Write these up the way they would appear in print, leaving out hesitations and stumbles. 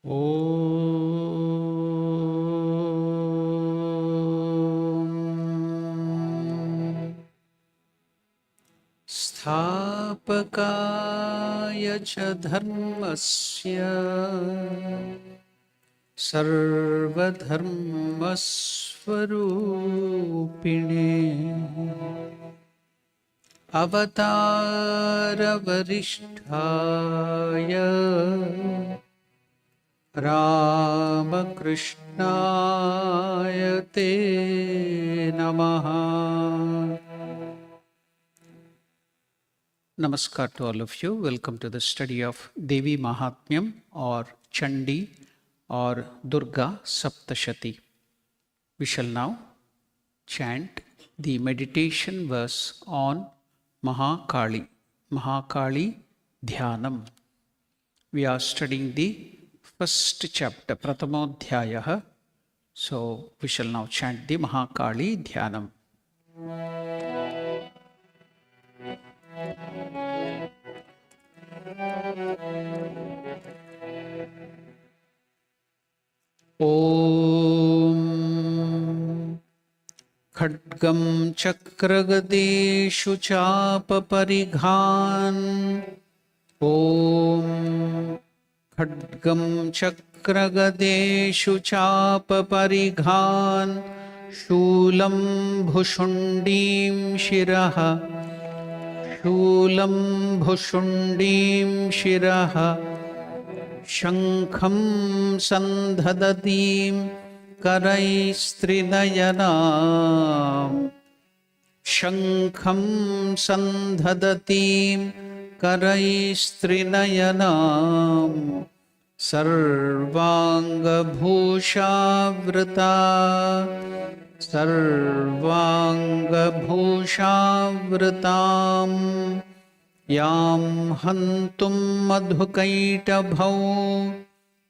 Om Sthapakaya cha dharmasya sarvadharmasvarupine Avataravarishthaya Ramakrishnaya te namaha. Namaskar to all of you. Welcome to the study of Devi Mahatmyam or Chandi or Durga Saptashati. We shall now chant the meditation verse on Mahakali, Mahakali Dhyanam. We are studying the first chapter, Pratamodhyayaha. So we shall now chant the Mahakali Dhyanam. Om Khadgam Chakragadeshu Chapaparighan. Om Khadgam Chakragadeshu Chapaparighan Shulam Bhushundim Shiraha Shulam Bhushundim Shiraha Shankham Sandhadatim Karaistridayanam Shankham Sandhadatim Karaistrinayanam Sarvanga Bhushavrata Sarvanga Bhushavratam Yam Hantum Madhukaitabhau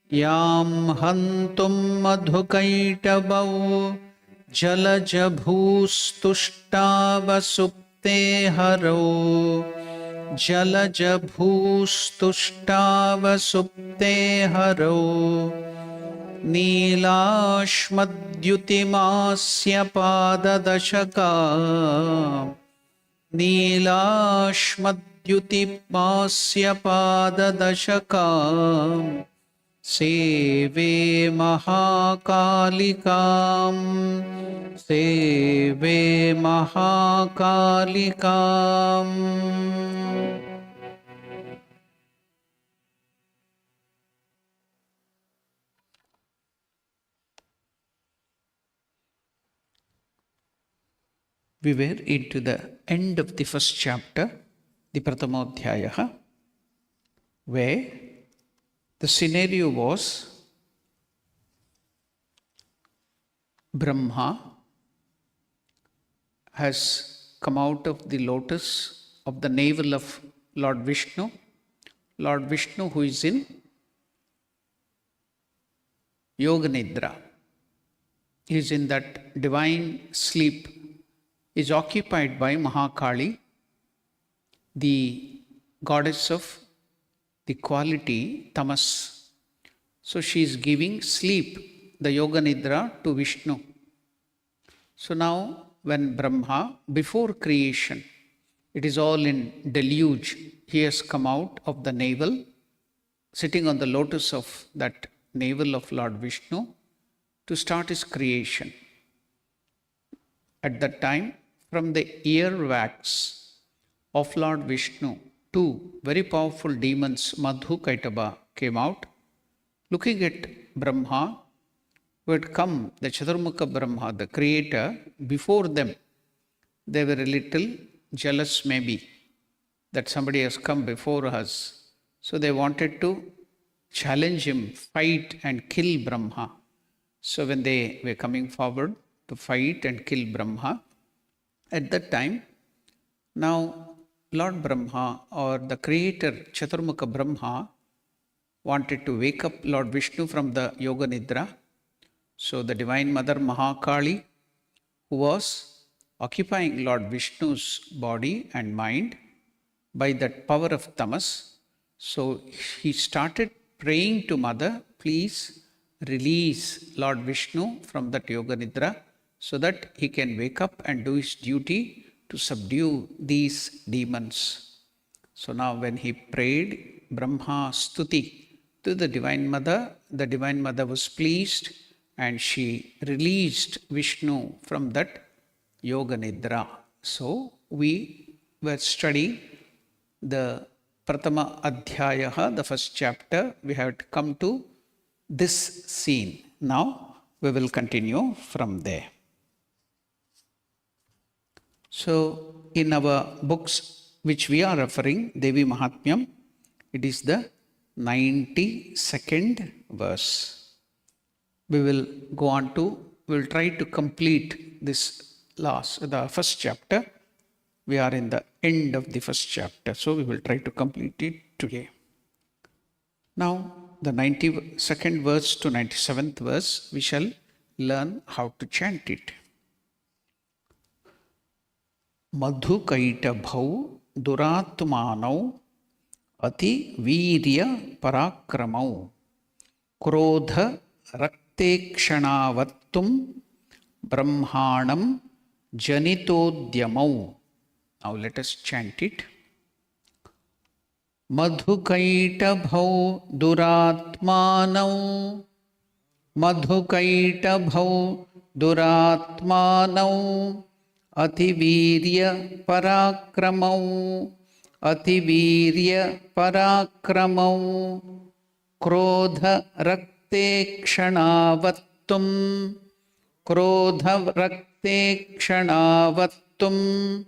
Yam Hantum Madhukaitabhau Jalaja Bhustustava Haro Jalaja Bhustustava Haro Nilashmadyutimasya Padadashaka Nilashmadyutimasya Padadashaka Seve Mahakalikam Seve Mahakalikam. We were into the end of the first chapter, the Pratamodhyayaha, where the scenario was Brahma has come out of the lotus of the navel of Lord Vishnu. Lord Vishnu, who is in Yoga Nidra, is in that divine sleep, is occupied by Mahakali, the goddess of the quality tamas. So she is giving sleep, the Yoga Nidra, to Vishnu. So now when Brahma, before creation, it is all in deluge, he has come out of the navel, sitting on the lotus of that navel of Lord Vishnu to start his creation. At that time, from the earwax of Lord Vishnu, two very powerful demons, Madhu Kaitaba, came out, looking at Brahma, who had come, the Chaturmukha Brahma, the creator. Before them, they were a little jealous maybe that somebody has come before us. So they wanted to challenge him, fight and kill Brahma. So when they were coming forward to fight and kill Brahma, at that time, now Lord Brahma or the creator Chaturmukha Brahma wanted to wake up Lord Vishnu from the Yoga Nidra. So the Divine Mother Mahakali, who was occupying Lord Vishnu's body and mind by that power of tamas, so he started praying to Mother, please release Lord Vishnu from that Yoga Nidra so that he can wake up and do his duty to subdue these demons. So now when he prayed Brahma Stuti to the Divine Mother was pleased and she released Vishnu from that Yoga Nidra. So we were studying the Pratama Adhyayaha, the first chapter. We have come to this scene. Now we will continue from there. So in our books which we are referring, Devi Mahatmyam, it is the 92nd verse. We will go on to, we will try to complete this the first chapter. We are in the end of the first chapter, so we will try to complete it today. Now, the 92nd verse to 97th verse, we shall learn how to chant it. Madhukaitabhau duratmanau ati virya parakramau krodha raktekshanavatum brahmanam janitodyamau. Now let us chant it. Madhukaitabhau duratmanau Madhukaitabhau duratmanau Ativirya parakramau Ativirya parakramau Krodha rakte kshanavatum Krodha rakte kshanavatum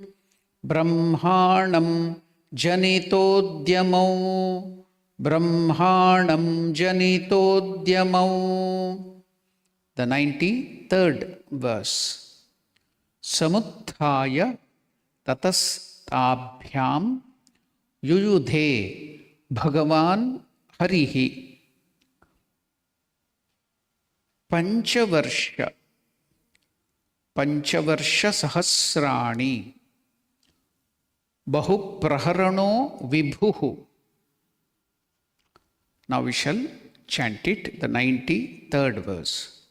Brahmanam janitodyamau Brahmanam janitodyamau. The 93rd verse. Samuthaya tatastabhyam yuyudhe Bhagavan Harihi Panchavarsha Sahasrani Bahu Praharano Vibhuhu. Now we shall chant it, the 93rd verse.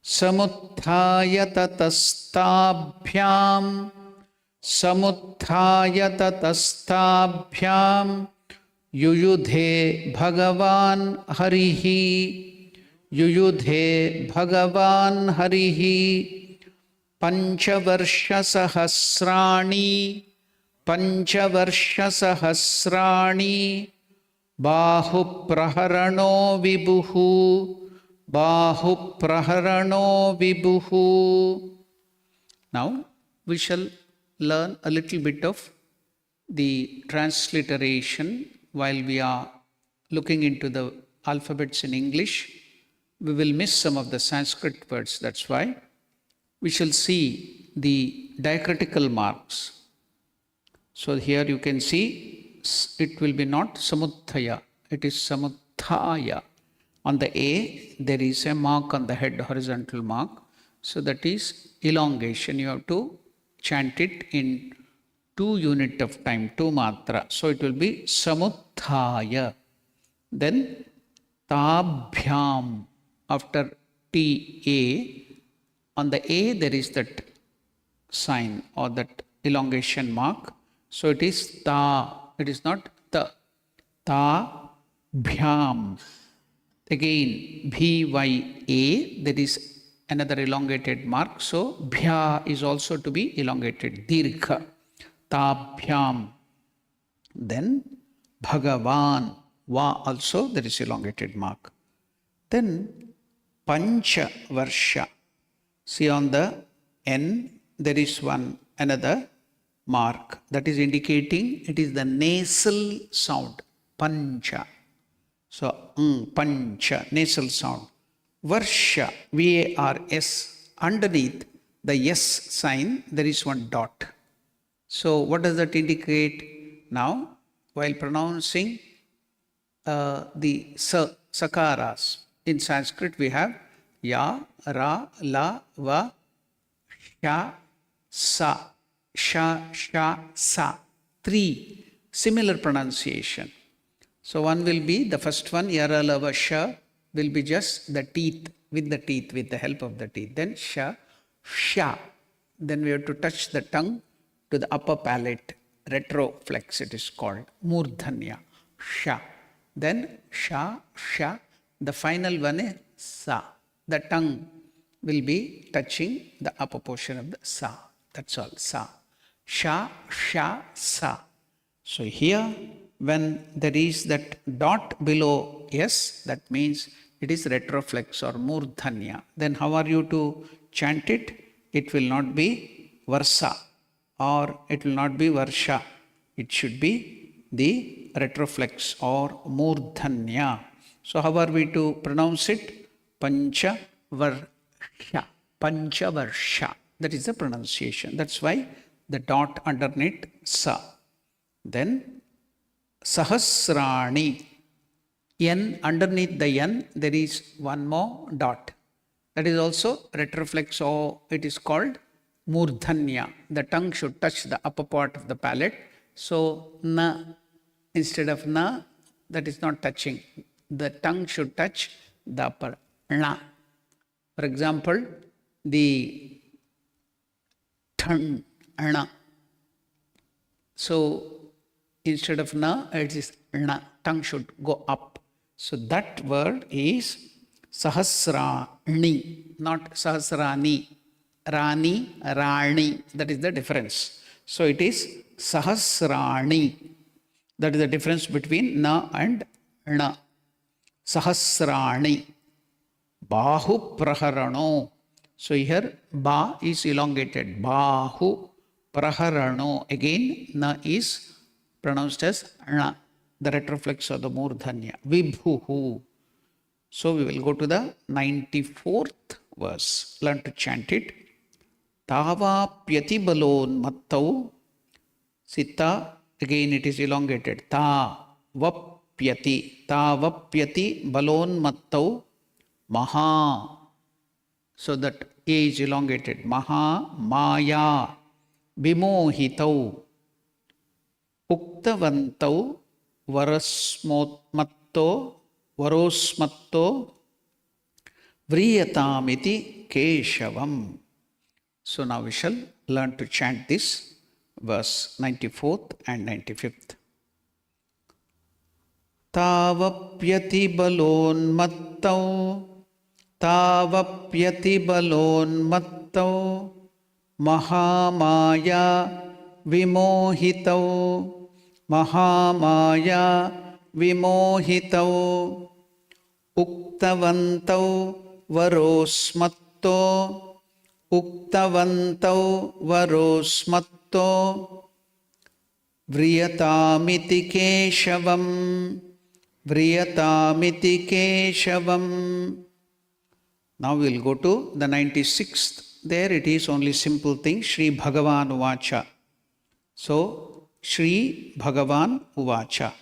Samuthaya tatastabhyam yuyudhe Bhagavan Harihi Panchavarsha Sahasrani Bahu Praharano Vibhuhu. Now we shall learn a little bit of the transliteration while we are looking into the alphabets in English. We will miss some of the Sanskrit words. That's why we shall see the diacritical marks. So here you can see it will be not Samuthaya, it is Samuthaya. On the A, there is a mark on the head, horizontal mark. So that is elongation. You have to chant it in 2 units of time, 2 matra. So it will be Samuthaya. Then Tabhyam. After TA, on the A there is that sign or that elongation mark. So it is Ta. It is not Ta. Tabhyam. Again, BYA, there is another elongated mark. So, Bhya is also to be elongated. Dirgha. Tabhyam. Then, Bhagavan. Va also, there is elongated mark. Then, Panchavarsha. See on the N, there is another mark. That is indicating it is the nasal sound. Pancha. So, Pancha, nasal sound. Varsha, VARS, underneath the S sign, there is one dot. So, what does that indicate? Now, while pronouncing the sakaras, in Sanskrit we have Ya, Ra, La, Va, Sha, Sa, Sha, Sha, Sa. 3 similar pronunciation. So one will be, the first one, Yara Lava Sha, will be just the teeth, with the help of the teeth. Then sha, sha. Then we have to touch the tongue to the upper palate, retroflex it is called, murdhanya, sha. Then sha, sha. The final one is sa. The tongue will be touching the upper portion of the sa. That's all, sa. Sha, sha, sa. So here, when there is that dot below yes, that means it is retroflex or murdhanya. Then how are you to chant it? It will not be varsa or it will not be varsha. It should be the retroflex or murdhanya. So how are we to pronounce it? Pancha varsha. Pancha varsha. That is the pronunciation. That's why the dot underneath sa. Then sahasrani. N, underneath the N, there is one more dot. That is also retroflex, or it is called murdhanya. The tongue should touch the upper part of the palate. So, na, instead of na, that is not touching. The tongue should touch the upper, na. For example, the tongue, na. So, instead of na, it is na. Tongue should go up. So that word is sahasrani, not sahasrani. Rani, rani. That is the difference. So it is sahasrani. That is the difference between na and na. Sahasrani. Bahu praharano. So here ba is elongated. Bahu praharano. Again na is pronounced as na. The retroflex of the murdhanya. Vibhuhu. So we will go to the 94th verse. Learn to chant it. Tava pyati balon mattau. Sita. Again it is elongated. Ta vapyati. Ta vapyati balon mattau. Maha. So that A is elongated. Maha maya. Vimohitau. Uktavantau. Varosmatto vriyatamiti keshavam. So now we shall learn to chant this verse 94th and 95th. Tavapyati balon mattau mahamaya vimohitau. Mahamaya vimohitau uktavantau varosmatto vriyatamiti keshavam. Now we will go to the 96th. There it is only simple thing. Shri Bhagavan Uvacha. So Shri Bhagavan Uvacha.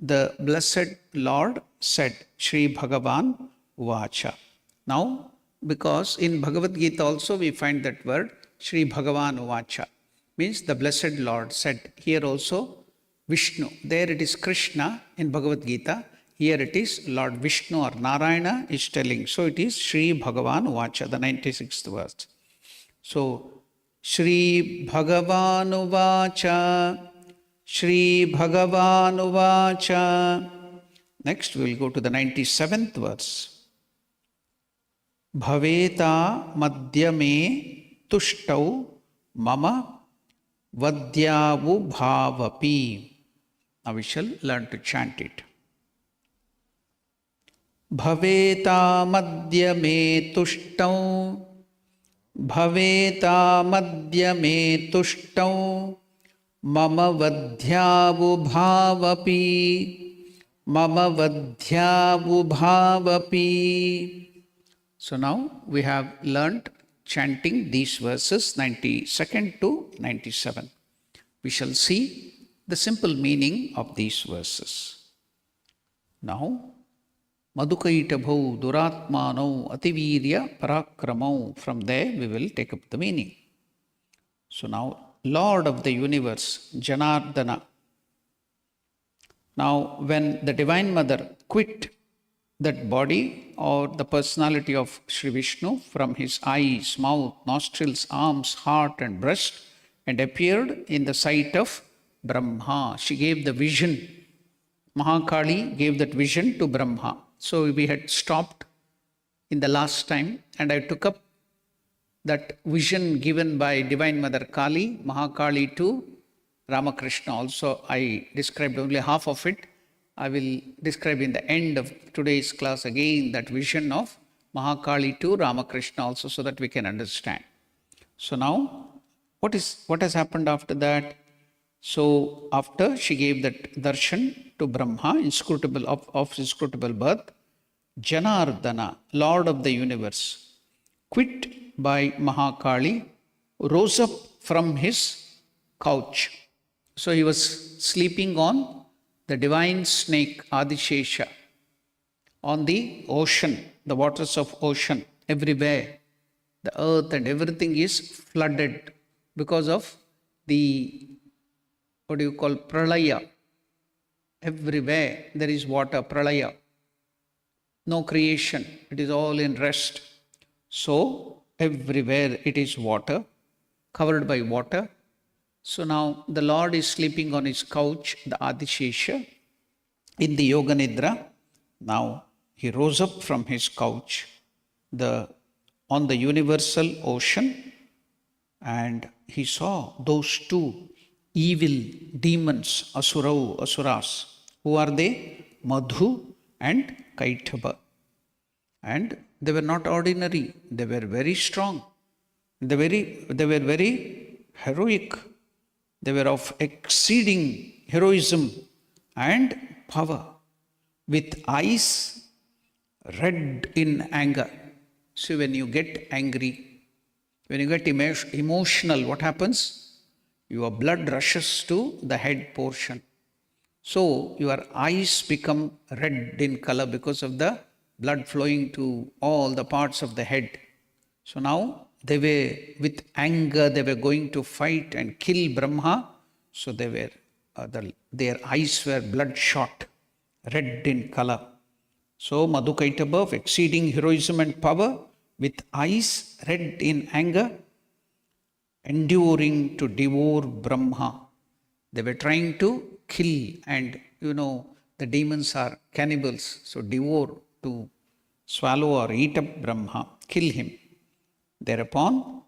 The blessed Lord said, Shri Bhagavan Uvacha. Now, because in Bhagavad Gita also we find that word, Shri Bhagavan Uvacha, means the blessed Lord said. Here also Vishnu. There it is Krishna in Bhagavad Gita. Here it is Lord Vishnu or Narayana is telling. So it is Shri Bhagavan Uvacha, the 96th verse. So, Shri Bhagavan Uvacha. Shri Bhagavan Uvacha. Next we will go to the 97th verse. Bhaveta madhyame tushtau mama vadyavu bhavapi. Now we shall learn to chant it. Bhaveta madhyame tushtau. Bhaveta madhyame tushtau mama vadhyavu bhavapi. So now we have learnt chanting these verses 92nd to 97. We shall see the simple meaning of these verses. Now, Madhukaitavau duratmanau ativirya parakramau. From there we will take up the meaning. So now, Lord of the universe, Janardana. Now, when the Divine Mother quit that body or the personality of Sri Vishnu from his eyes, mouth, nostrils, arms, heart, and breast, and appeared in the sight of Brahma. She gave the vision. Mahakali gave that vision to Brahma. So we had stopped in the last time, and I took up that vision given by Divine Mother Kali, Mahakali to Ramakrishna. Also, I described only half of it. I will describe in the end of today's class again that vision of Mahakali to Ramakrishna also, so that we can understand. So now, what has happened after that? So after she gave that darshan to Brahma, inscrutable of inscrutable birth, Janardana, Lord of the universe, quit by Mahakali, rose up from his couch. So he was sleeping on the divine snake Adishesha, on the ocean, the waters of ocean, everywhere. The earth and everything is flooded because of the, pralaya. Everywhere there is water, pralaya. No creation, it is all in rest. So everywhere it is water, covered by water. So now the Lord is sleeping on his couch, the Adishesha, in the Yoga Nidra. Now he rose up from his couch on the universal ocean, and he saw those two evil demons, asuras. Who are they? Madhu and Kaitaba. And they were not ordinary, they were very strong. They were very heroic. They were of exceeding heroism and power, with eyes red in anger. So when you get angry, when you get emotional, what happens? Your blood rushes to the head portion. So your eyes become red in color because of the blood flowing to all the parts of the head. So now they were, with anger, they were going to fight and kill Brahma. So they were, their eyes were bloodshot, red in color. So Madhukaitaba, of exceeding heroism and power, with eyes red in anger, enduring to devour Brahma. They were trying to kill, and the demons are cannibals. So devour, to swallow or eat up Brahma, kill him. Thereupon,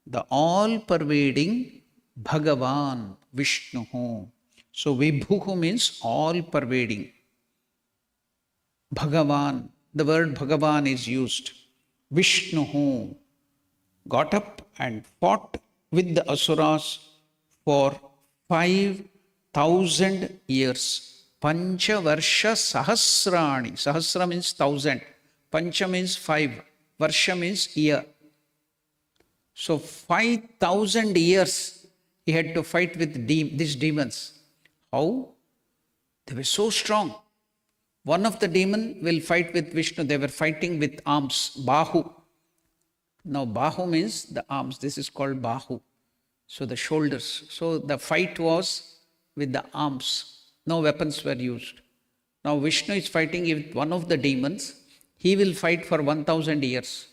the all-pervading Bhagavan Vishnu. So Vibhuhu means all-pervading. Bhagavan, the word Bhagavan is used. Vishnu got up and fought with the Asuras for 5,000 years. Pancha Varsha Sahasrani. Sahasra means 1,000. Pancha means 5. Varsha means year. So 5,000 years he had to fight with these demons. How? They were so strong. One of the demon will fight with Vishnu. They were fighting with arms, Bahu. Now Bahu means the arms. This is called Bahu. So the shoulders. So the fight was with the arms. No weapons were used. Now Vishnu is fighting with one of the demons. He will fight for 1,000 years.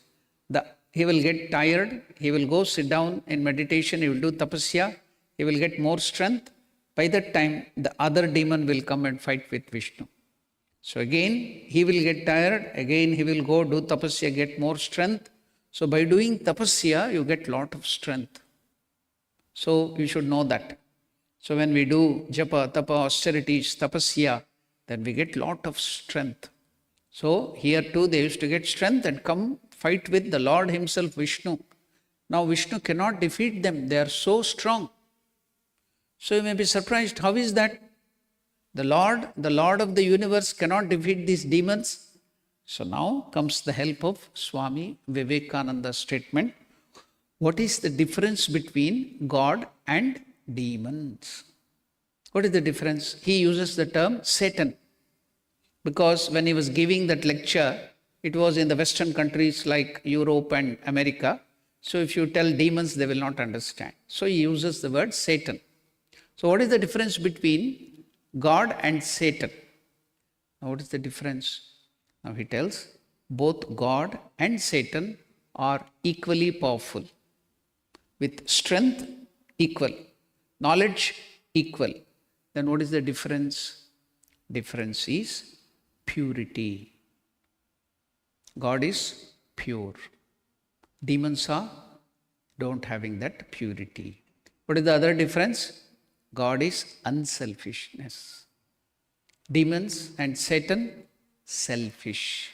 He will get tired. He will go sit down in meditation. He will do tapasya. He will get more strength. By that time, the other demon will come and fight with Vishnu. So again, he will get tired. Again, he will go do tapasya, get more strength. So by doing tapasya, you get lot of strength. So you should know that. So when we do japa, tapa, austerities, tapasya, then we get lot of strength. So here too they used to get strength and come fight with the Lord himself, Vishnu. Now Vishnu cannot defeat them. They are so strong. So you may be surprised, how is that? The Lord of the universe cannot defeat these demons. So now comes the help of Swami Vivekananda's statement. What is the difference between God and demons? What is the difference? He uses the term Satan. Because when he was giving that lecture, it was in the Western countries like Europe and America. So if you tell demons, they will not understand. So he uses the word Satan. So what is the difference between God and Satan? Now what is the difference? Now he tells both God and Satan are equally powerful, with strength equal, knowledge equal. Then what is the difference? Difference is purity. God is pure. Demons are don't having that purity. What is the other difference? God is unselfishness. Demons and Satan, selfish.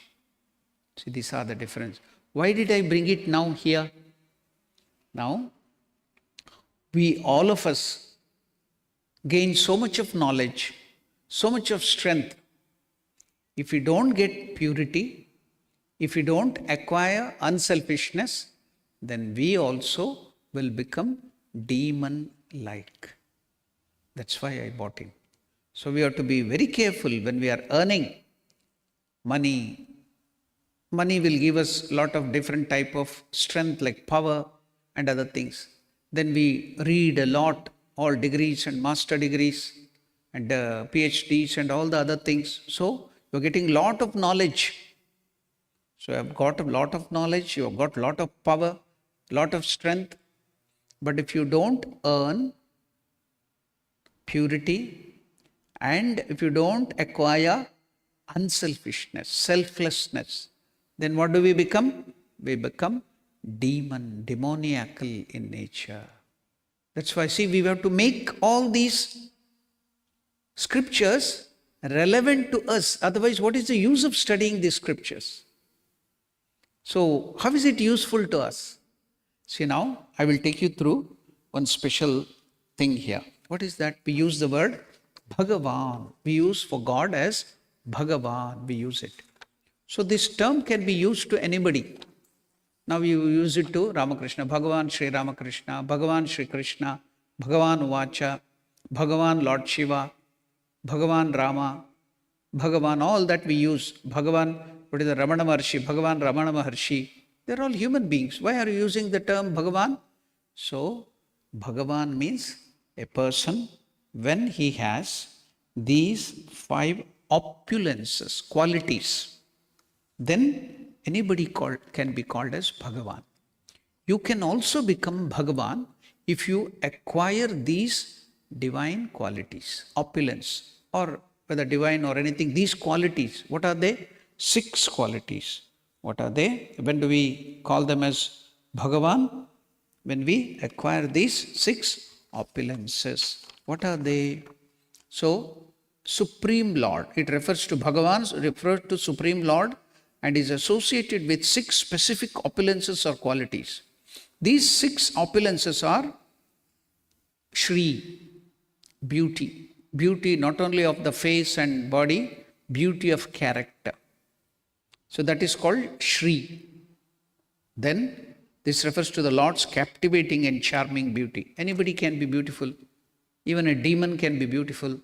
See, these are the difference. Why did I bring it now here? Now, we all of us gain so much of knowledge, so much of strength. If we don't get purity, if we don't acquire unselfishness, then we also will become demon-like. That's why I bought him. So we have to be very careful when we are earning money. Money will give us a lot of different type of strength like power and other things. Then we read a lot, all degrees and master degrees and PhDs and all the other things. So you're getting a lot of knowledge. So you have got a lot of knowledge, you have got a lot of power, a lot of strength. But if you don't earn purity and if you don't acquire unselfishness, selflessness, then what do we become? We become demoniacal in nature. That's why, see, we have to make all these scriptures relevant to us. Otherwise, what is the use of studying these scriptures? So, how is it useful to us? See, now I will take you through one special thing here. What is that? We use the word Bhagavan. We use for God as Bhagavan. We use it. So, this term can be used to anybody. Now you use it to Ramakrishna, Bhagavan Sri Ramakrishna, Bhagavan Sri Krishna, Bhagavan Vacha, Bhagavan Lord Shiva, Bhagavan Rama, Bhagavan, all that we use. Bhagavan, what is the Ramana Maharshi, Bhagavan Ramana Maharshi. They're all human beings. Why are you using the term Bhagavan? So, Bhagavan means a person when he has these 5 opulences, qualities, then anybody can be called as Bhagavan. You can also become Bhagavan if you acquire these divine qualities, opulence, or whether divine or anything, these qualities. What are they? 6 qualities. What are they? When do we call them as Bhagavan? When we acquire these 6 opulences. What are they? So, Supreme Lord. It refers to Bhagavan, refers to Supreme Lord, and is associated with 6 specific opulences or qualities. These 6 opulences are Shri, beauty. Beauty not only of the face and body, beauty of character. So that is called Shri. Then this refers to the Lord's captivating and charming beauty. Anybody can be beautiful. Even a demon can be beautiful.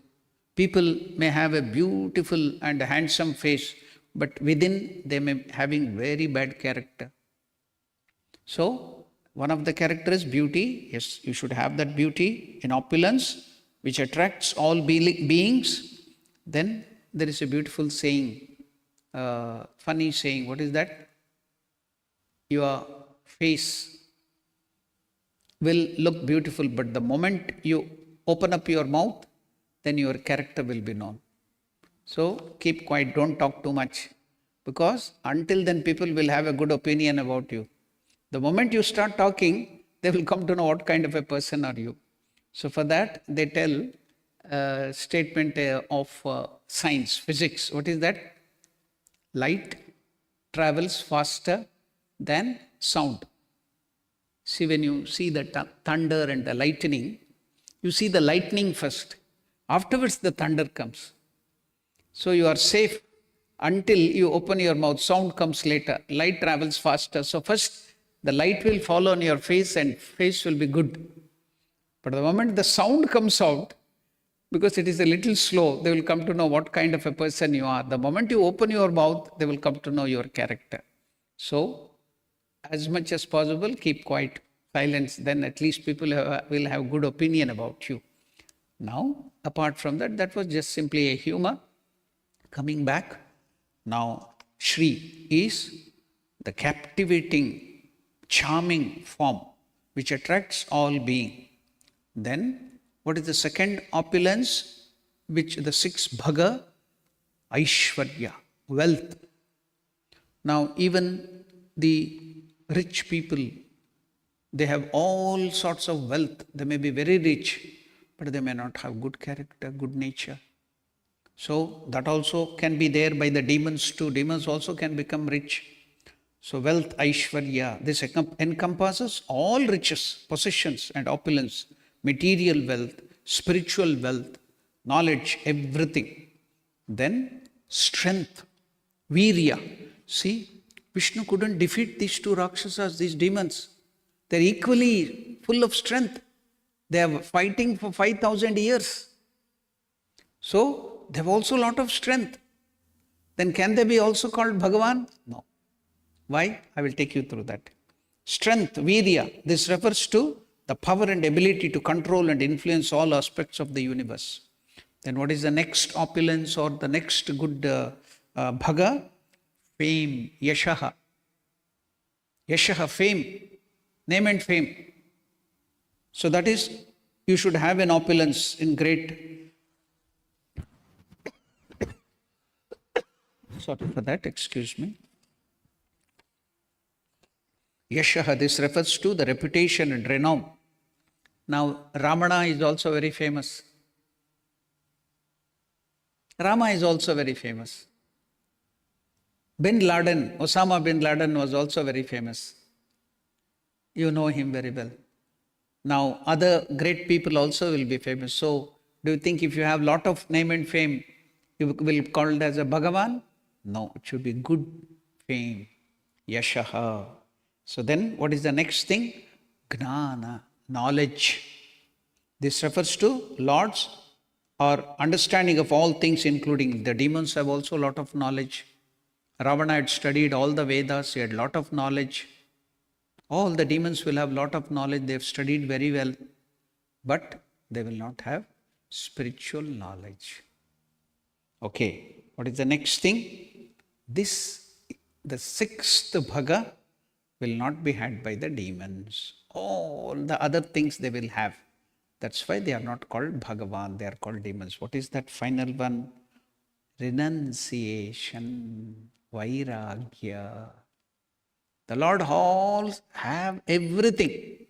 People may have a beautiful and handsome face, but within they may having very bad character. So, one of the characters is beauty. Yes, you should have that beauty in opulence, which attracts all beings. Then there is a beautiful saying, funny saying. What is that? Your face will look beautiful, but the moment you open up your mouth, then your character will be known. So keep quiet, don't talk too much, because until then people will have a good opinion about you. The moment you start talking, they will come to know what kind of a person are you. So for that, they tell a statement of science, physics. What is that? Light travels faster than sound. See, when you see the thunder and the lightning, you see the lightning first. Afterwards, the thunder comes. So you are safe until you open your mouth. Sound comes later. Light travels faster. So first, the light will fall on your face and face will be good. But the moment the sound comes out, because it is a little slow, they will come to know what kind of a person you are. The moment you open your mouth, they will come to know your character. So, as much as possible, keep quiet, silence. Then at least people will have good opinion about you. Now, apart from that, that was just simply a humor. Coming back, now Shri is the captivating, charming form which attracts all being. Then, what is the second opulence? Which the sixth bhaga? Aishwarya, wealth. Now, even the rich people, they have all sorts of wealth. They may be very rich, but they may not have good character, good nature. So, that also can be there by the demons too. Demons also can become rich. So, wealth, Aishwarya, this encompasses all riches, possessions, and opulence, material wealth, spiritual wealth, knowledge, everything. Then, strength, Virya. See, Vishnu couldn't defeat these two Rakshasas, these demons. They're equally full of strength. They are fighting for 5,000 years. So, they have also a lot of strength. Then can they be also called Bhagavan? No. Why? I will take you through that. Strength, Virya, this refers to the power and ability to control and influence all aspects of the universe. Then what is the next opulence or the next good bhaga? Fame, Yashaha. Yashaha, fame, name and fame. So that is, you should have an opulence in great. Sorry for that, excuse me. Yashaha, this refers to the reputation and renown. Now, Ramana is also very famous. Rama is also very famous. Bin Laden, Osama bin Laden was also very famous. You know him very well. Now, other great people also will be famous. So, do you think if you have lot of name and fame, you will be called as a Bhagavan? No, it should be good fame. Yashaha. So then, what is the next thing? Gnana, knowledge. This refers to Lord's or understanding of all things, including the demons have also a lot of knowledge. Ravana had studied all the Vedas, he had a lot of knowledge. All the demons will have a lot of knowledge, they have studied very well, but they will not have spiritual knowledge. Okay, what is the next thing? This, the sixth bhaga, will not be had by the demons. All the other things they will have. That's why they are not called Bhagavan, they are called demons. What is that final one? Renunciation, Vairagya. The Lord halls have everything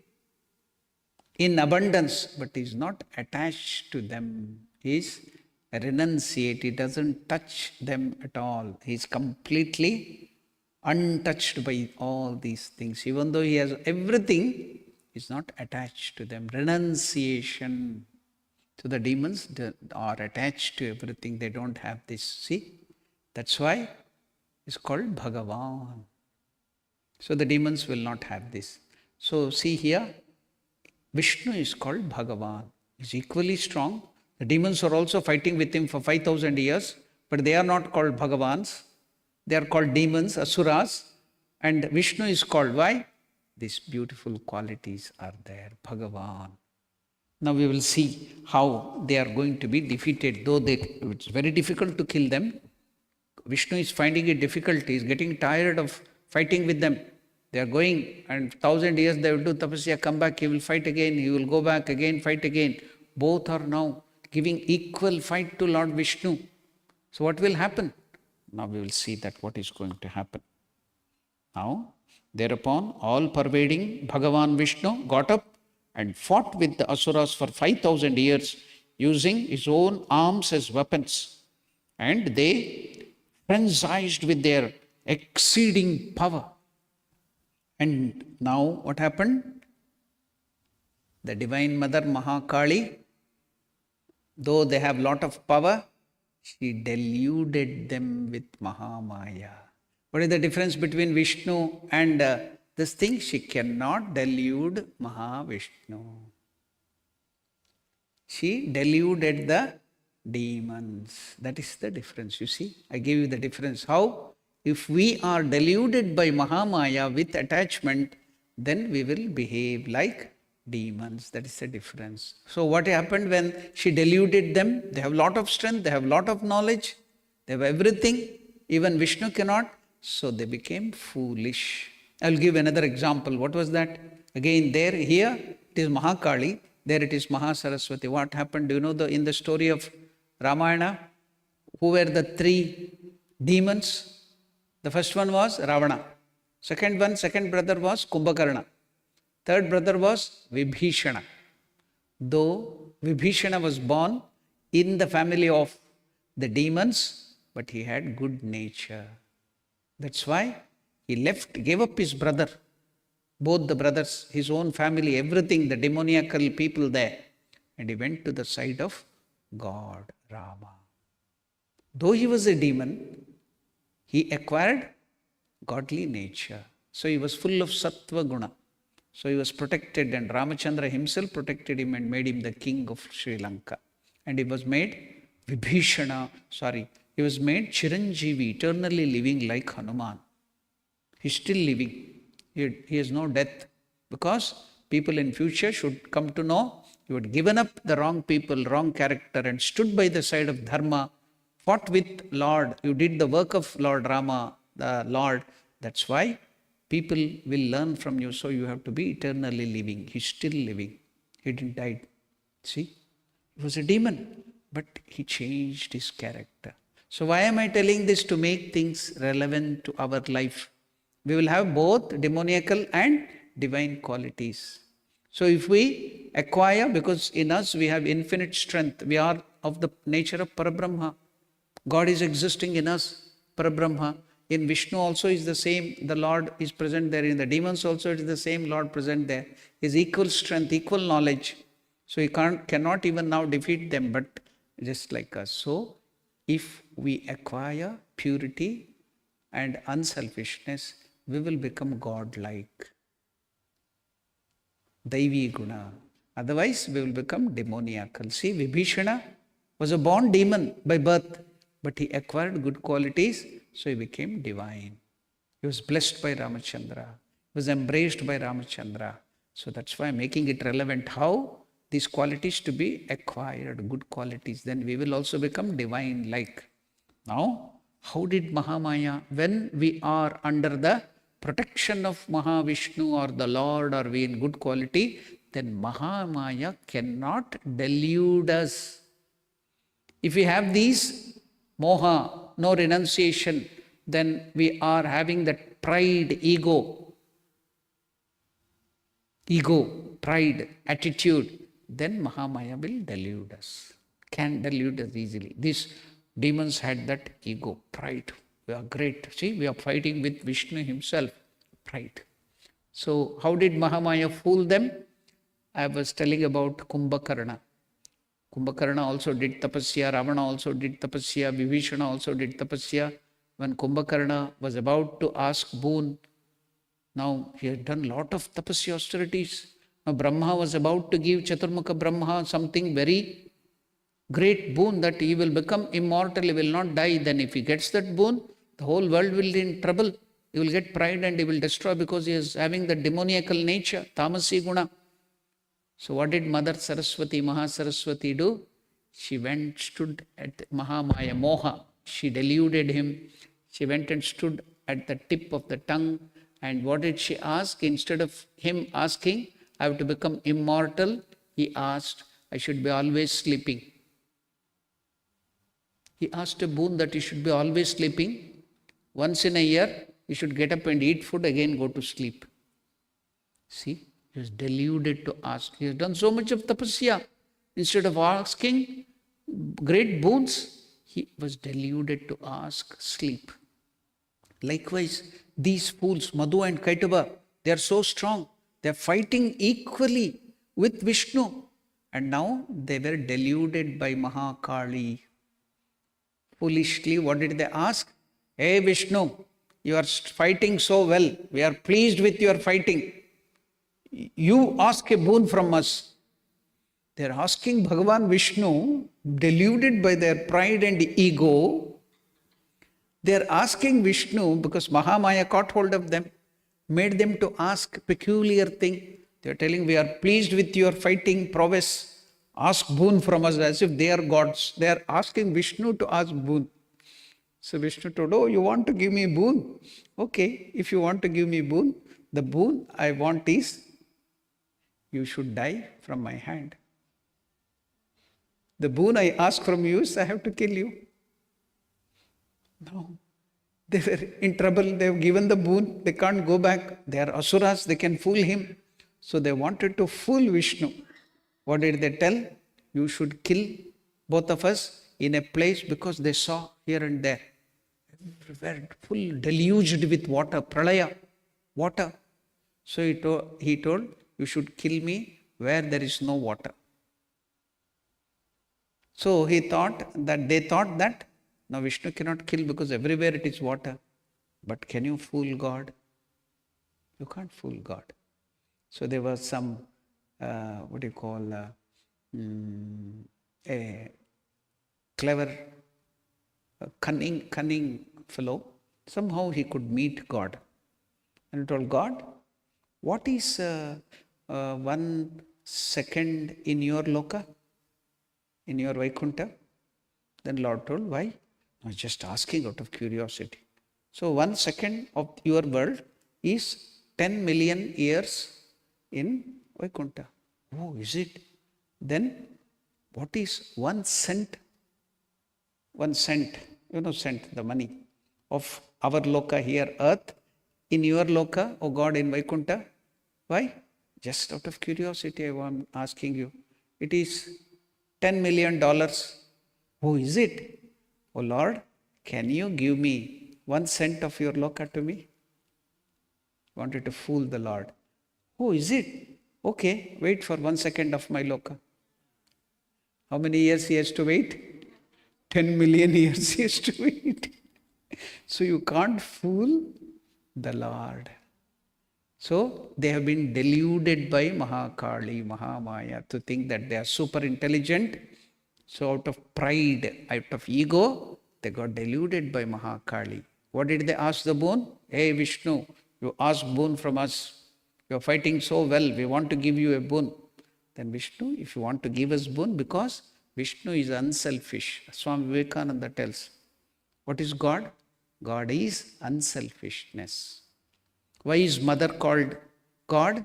in abundance, but is not attached to them. He is renunciate, he doesn't touch them at all. He is completely untouched by all these things. Even though he has everything, he is not attached to them. Renunciation. So the demons are attached to everything. They don't have this. See? That's why it's called Bhagavan. So the demons will not have this. So see here, Vishnu is called Bhagavan. He's equally strong. The demons are also fighting with him for 5,000 years, but they are not called Bhagavans. They are called demons, asuras. And Vishnu is called, why? These beautiful qualities are there, Bhagavan. Now we will see how they are going to be defeated, though it's very difficult to kill them. Vishnu is finding it difficult. He is getting tired of fighting with them. They are going, and 1,000 years they will do tapasya, come back, he will fight again, he will go back again, fight again. Both are now giving equal fight to Lord Vishnu. So what will happen? Now we will see that what is going to happen. Now, thereupon, all-pervading Bhagavan Vishnu got up and fought with the asuras for 5,000 years using his own arms as weapons. And they frenzied with their exceeding power. And now what happened? The Divine Mother Mahakali, though they have lot of power, she deluded them with Mahamaya. What is the difference between Vishnu and this thing? She cannot delude Mahavishnu. She deluded the demons. That is the difference, you see. I gave you the difference. How? If we are deluded by Mahamaya with attachment, then we will behave like demons. That is the difference. So what happened when she deluded them? They have a lot of strength, they have a lot of knowledge, they have everything. Even Vishnu cannot. so they became foolish. I'll give another example. What was that? Again, here it is Mahakali, there it is Mahasaraswati. What happened? Do you know in the story of Ramayana? Who were the three demons? The first one was Ravana. Second brother was Kumbhakarna. Third brother was Vibhishana. Though Vibhishana was born in the family of the demons, but he had good nature. That's why he gave up his brother, both the brothers, his own family, everything, the demoniacal people there. And he went to the side of God, Rama. Though he was a demon, he acquired godly nature. So he was full of sattva guna. So he was protected, and Ramachandra himself protected him and made him the king of Sri Lanka. And he was made he was made Chiranjeevi, eternally living like Hanuman. He's still living. He has no death. Because people in future should come to know you had given up the wrong people, wrong character, and stood by the side of Dharma, fought with Lord. You did the work of Lord Rama, the Lord. That's why people will learn from you. So you have to be eternally living. He's still living. He didn't die. See? He was a demon, but he changed his character. So why am I telling this? To make things relevant to our life. We will have both demoniacal and divine qualities. So if we acquire, because in us we have infinite strength, we are of the nature of Parabrahma. God is existing in us, Parabrahma. In Vishnu also is the same, the Lord is present there. In the demons also it is the same Lord present there. Is equal strength, equal knowledge. So he cannot even now defeat them, but just like us. So if we acquire purity and unselfishness, we will become God-like. Devi guna. Otherwise, we will become demoniacal. See, Vibhishana was a born demon by birth, but he acquired good qualities, so he became divine. He was blessed by Ramachandra. He was embraced by Ramachandra. So that's why I'm making it relevant. How? These qualities to be acquired, good qualities. Then we will also become divine-like. Now, how did Mahamaya, when we are under the protection of Mahavishnu or the Lord, or we in good quality, then Mahamaya cannot delude us. If we have these moha, no renunciation, then we are having that pride, ego, pride, attitude, then Mahamaya will delude us. Can delude us easily. These demons had that ego, pride. We are great. See, we are fighting with Vishnu himself. Pride. So, how did Mahamaya fool them? I was telling about Kumbhakarna. Kumbhakarna also did tapasya, Ravana also did tapasya, Vibhishana also did tapasya. When Kumbhakarna was about to ask boon, now he had done lot of tapasya austerities. Now Brahma was about to give Chaturmukha Brahma something very great boon, that he will become immortal, he will not die. Then if he gets that boon, the whole world will be in trouble. He will get pride and he will destroy, because he is having the demoniacal nature, tamasi guna. So what did Mother Saraswati, Mahasaraswati do? She went, stood at Mahamaya, Moha. She deluded him. She went and stood at the tip of the tongue. And what did she ask? Instead of him asking, I have to become immortal, he asked, I should be always sleeping. He asked a boon that he should be always sleeping. Once in a year, he should get up and eat food, again go to sleep. See, he was deluded to ask. He has done so much of tapasya. Instead of asking great boons, he was deluded to ask sleep. Likewise, these fools, Madhu and Kaitaba, they are so strong. They are fighting equally with Vishnu. And now they were deluded by Mahakali. Foolishly, what did they ask? Hey Vishnu, you are fighting so well. We are pleased with your fighting. You ask a boon from us. They are asking Bhagavan Vishnu, deluded by their pride and ego. They are asking Vishnu because Mahamaya caught hold of them, made them to ask peculiar thing. They are telling, we are pleased with your fighting prowess. Ask boon from us, as if they are gods. They are asking Vishnu to ask boon. So Vishnu told, oh, you want to give me a boon? Okay, if you want to give me boon, the boon I want is you should die from my hand. The boon I ask from you is I have to kill you. No. They were in trouble. They have given the boon. They can't go back. They are asuras. They can fool him. So they wanted to fool Vishnu. What did they tell? You should kill both of us in a place, because they saw here and there. Everywhere full deluged with water, pralaya, water. So he told, you should kill me where there is no water. So they thought that now Vishnu cannot kill because everywhere it is water. But can you fool God? You can't fool God. So there was some, a clever, cunning fellow. Somehow he could meet God. And he told God, what is 1 second in your loka? In your Vaikuntha? Then Lord told, why? I was just asking out of curiosity. So 1 second of your world is 10 million years in Vaikuntha. Oh, is it? Then what is 1 cent? 1 cent, cent, the money of our loka here, earth, in your loka, oh God, in Vaikuntha. Why? Just out of curiosity, I am asking you. It is $10 million. Oh, is it? Oh Lord, can you give me 1 cent of your loka to me? Wanted to fool the Lord. Oh, is it? Okay, wait for 1 second of my loka. How many years he has to wait? 10 million years he has to wait. So you can't fool the Lord. So they have been deluded by Mahakali, Mahamaya to think that they are super intelligent. So out of pride, out of ego, they got deluded by Mahakali. What did they ask the boon? Hey Vishnu, you ask boon from us. You are fighting so well, we want to give you a boon. Then Vishnu, if you want to give us boon, because Vishnu is unselfish. Swami Vivekananda tells. What is God? God is unselfishness. Why is mother called God?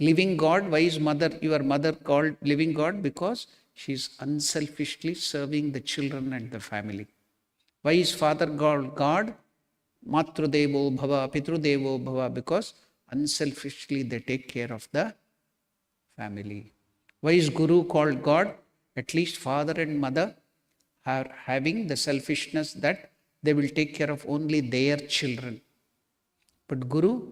Living God. Why is your mother called living God? Because she is unselfishly serving the children and the family. Why is father called God? Matrudevo bhava, pitrudevo bhava, because unselfishly they take care of the family. Why is Guru called God? At least father and mother are having the selfishness that they will take care of only their children. But Guru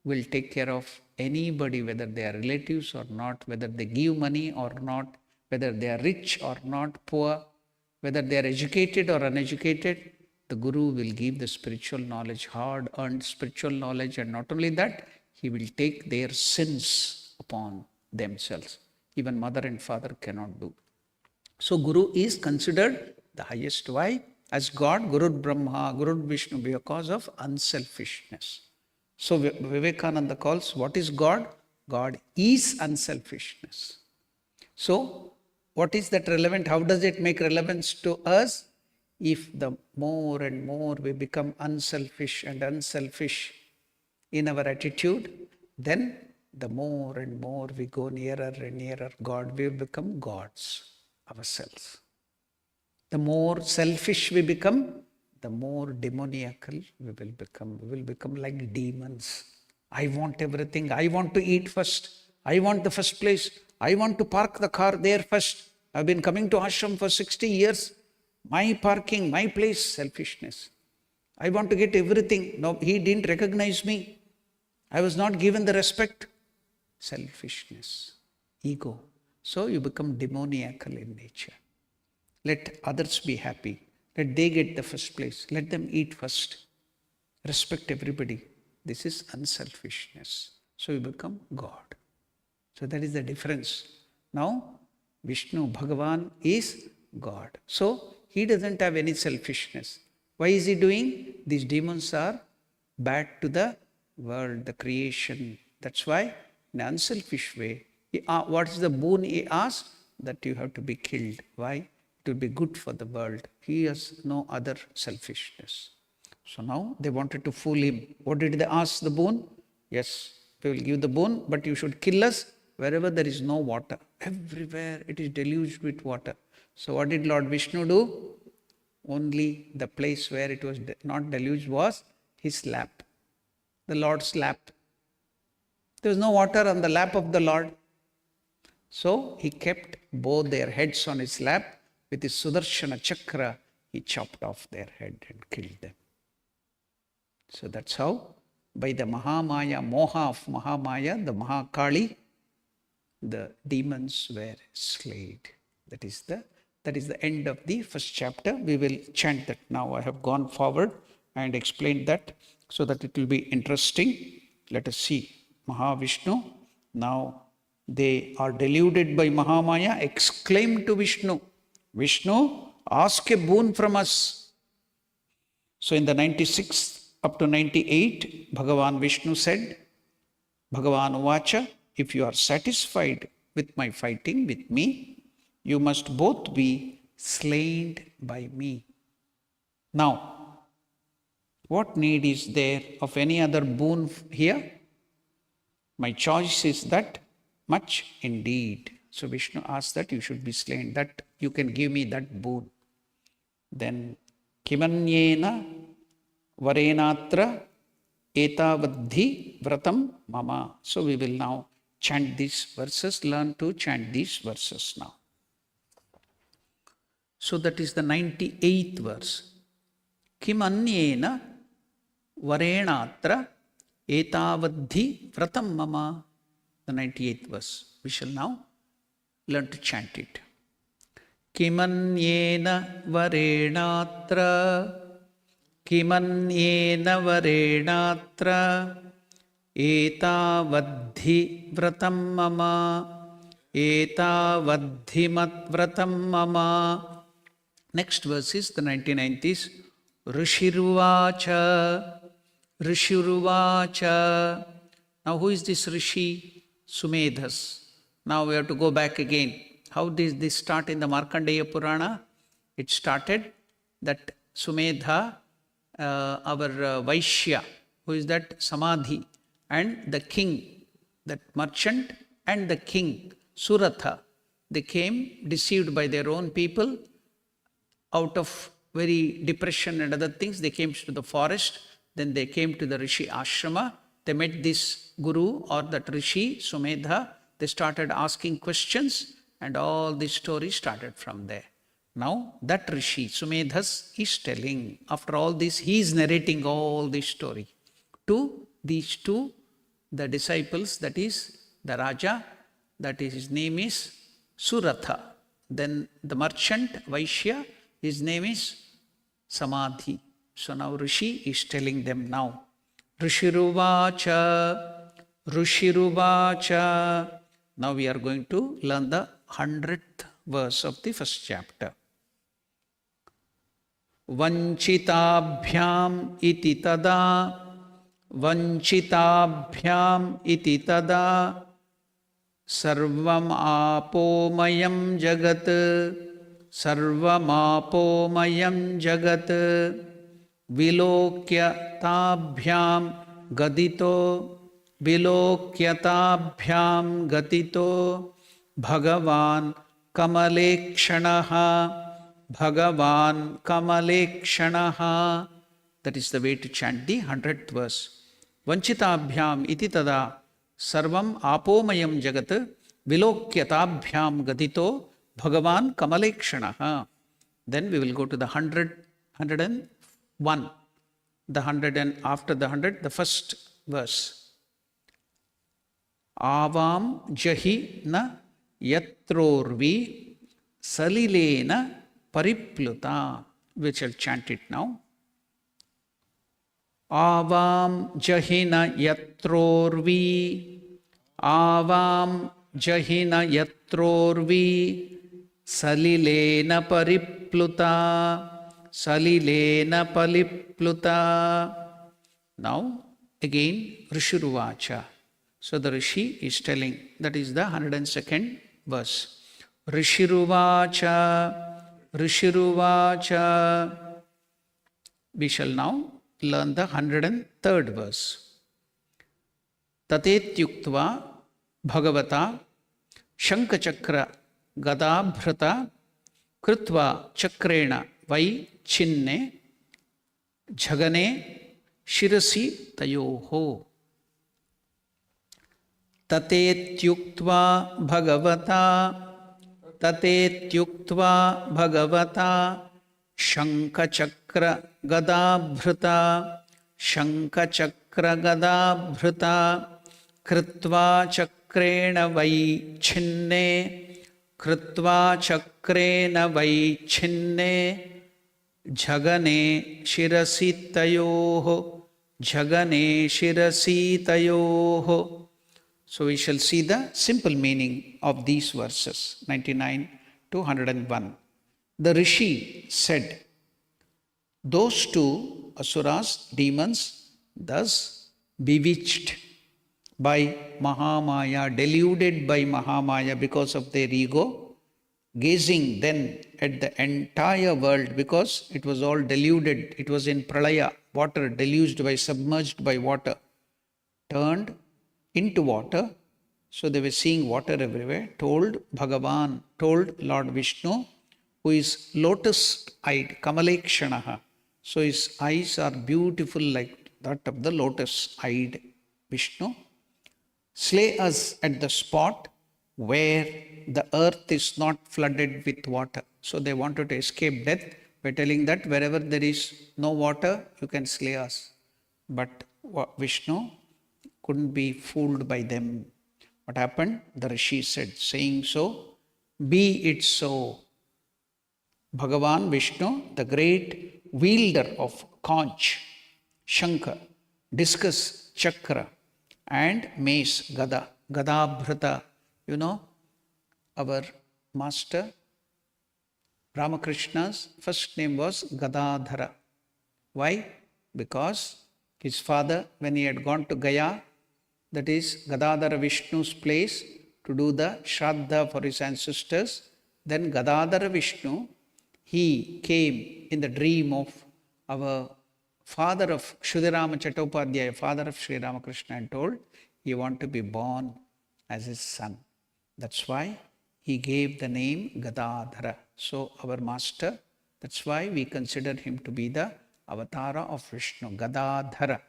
will take care of anybody, whether they are relatives or not, whether they give money or not, whether they are rich or not, poor, whether they are educated or uneducated. The Guru will give the spiritual knowledge, hard-earned spiritual knowledge, and not only that, he will take their sins upon themselves. Even mother and father cannot do. So Guru is considered the highest. Why? As God, Guru Brahma, Guru Vishnu, because of unselfishness. So Vivekananda calls, what is God? God is unselfishness. So what is that relevant? How does it make relevance to us? If the more and more we become unselfish and unselfish in our attitude, then the more and more we go nearer and nearer God, we will become gods ourselves. The more selfish we become, the more demoniacal we will become. We will become like demons. I want everything. I want to eat first. I want the first place. I want to park the car there first. I've been coming to ashram for 60 years. My parking, my place, selfishness. I want to get everything. No, he didn't recognize me. I was not given the respect. Selfishness, ego. So you become demoniacal in nature. Let others be happy. Let they get the first place. Let them eat first. Respect everybody. This is unselfishness. So you become God. So that is the difference. Now, Vishnu, Bhagavan is God. So he doesn't have any selfishness. Why is he doing? These demons are bad to the world, the creation. That's why, in an unselfish way, what is the boon he asks? That you have to be killed. Why? It will be good for the world. He He has no other selfishness. So now they wanted to fool him. What did they ask the boon? Yes, we will give the boon, but you should kill us wherever there is no water. Everywhere it is deluged with water. So what did Lord Vishnu do? Only the place where it was not deluged was his lap, the Lord's lap. There was no water on the lap of the Lord. So he kept both their heads on his lap. With his Sudarshana Chakra, he chopped off their head and killed them. So that's how, by the Mahamaya, Moha of Mahamaya, the Mahakali, the demons were slayed. That is the end of the first chapter. We will chant that now. I have gone forward and explained that so that it will be interesting. Let us see. Mahavishnu, now they are deluded by Mahamaya, exclaim to Vishnu, Vishnu, ask a boon from us. So in the 96th up to 98, Bhagavan Vishnu said, Bhagavan Uvacha, if you are satisfied with my fighting with me, you must both be slain by me. Now, what need is there of any other boon here? My choice is that much indeed. So Vishnu asked that you should be slain, that you can give me that boon. Then, Kimanyena Varenatra Etavadhi Vratam Mama. So we will now chant these verses, learn to chant these verses now. So that is the 98th verse. Kimanyena Varenatra Etavadhi Vratam Mama. The 98th verse. We shall now learn to chant it. Kimanyena Varenatra Kimanyena Varenatra Etavadhi Vratam Mama Etavadhi Mat Vratam Mama. Next verse is the 99th is Rishiruvacha Rishiruvacha. Now who is this Rishi? Sumedhas. Now we have to go back again. How did this start in the Markandeya Purana? It started that Sumedha, our Vaishya, who is that Samadhi, and the king, that merchant, and the king, Suratha, they came deceived by their own people. Out of very depression and other things, they came to the forest. Then they came to the Rishi Ashrama. They met this Guru or that Rishi, Sumedha. They started asking questions and all this story started from there. Now that Rishi, Sumedhas, is telling, after all this, he is narrating all this story to these two, the disciples, that is the Raja, that is, his name is Suratha. Then the merchant, Vaishya, his name is Samadhi. So now Rishi is telling them now. Rishiruvacha, Rishiruvacha. Now we are going to learn the 100th verse of the first chapter. Vanchitabhyam iti tada, Vanchitabhyam iti tada, Sarvam apomayam jagat, Sarvam apomayam jagat, Vilokya tabhyam gadito, Vilokyatabhyam gatito, Bhagavan kamalekshanaha, Bhagavan kamalekshanaha. That is the way to chant the 100th verse. Vanchitabhyam iti tada, Sarvam apomayam jagat, Vilokyatabhyam gatito, Bhagavan kamalekshanaha. Then we will go to the 101. The 100 and after the 100, the first verse. Avam jahi na yatrorvi salilena paripluta. We shall chant it now. Avam jahina yatrorvi, Avam jahina yatrorvi salilena paripluta, Salilena palipluta. Now again Rishiruvacha. So the Rishi is telling, that is the 102nd verse. Rishiruvacha Rishiruvacha. We shall now learn the 103rd verse. Tatetyuktva bhagavata shankachakra gadabhrata krutva chakrena vai chinne jhagane shirasi tayoho. Tatetyuktva bhagavata shankachakra gadabhrata krutva chakrena vai chinne jhagane shirasi tayoho. So we shall see the simple meaning of these verses, 99 to 101. The Rishi said, those two asuras, demons, thus bewitched by Mahamaya, deluded by Mahamaya because of their ego, gazing then at the entire world, because it was all deluded, it was in pralaya, water, deluged by, submerged by water, turned into water. So they were seeing water everywhere. Told Bhagavan, told Lord Vishnu, who is lotus-eyed, kamalekshanaha. So his eyes are beautiful like that of the lotus-eyed Vishnu. Slay us at the spot where the earth is not flooded with water. So they wanted to escape death by telling that wherever there is no water, you can slay us. But Vishnu couldn't be fooled by them. What happened? The Rishi said, saying so, be it so. Bhagavan Vishnu, the great wielder of conch, shankha, discus, chakra, and mace, gada, gadabhrata. You know, our master Ramakrishna's first name was Gadadhara. Why? Because his father, when he had gone to Gaya, that is Gadadhara Vishnu's place, to do the Shraddha for his ancestors, then Gadadhara Vishnu, he came in the dream of our father of Kshudirama Chattopadhyaya, father of Sri Ramakrishna, and told, he want to be born as his son. That's why he gave the name Gadadhara. So our master, that's why we consider him to be the avatara of Vishnu, Gadadhara.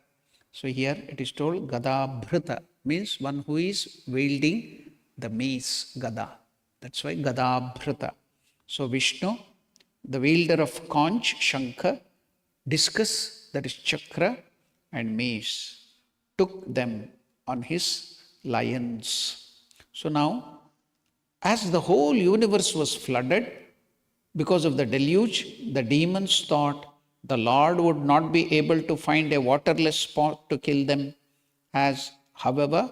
So here it is told Gadabhrita, means one who is wielding the mace, Gada. That's why Gadabhrita. So Vishnu, the wielder of conch, shankha, discus, that is chakra, and mace, took them on his lions. So now, as the whole universe was flooded because of the deluge, the demons thought the Lord would not be able to find a waterless spot to kill them, as, however,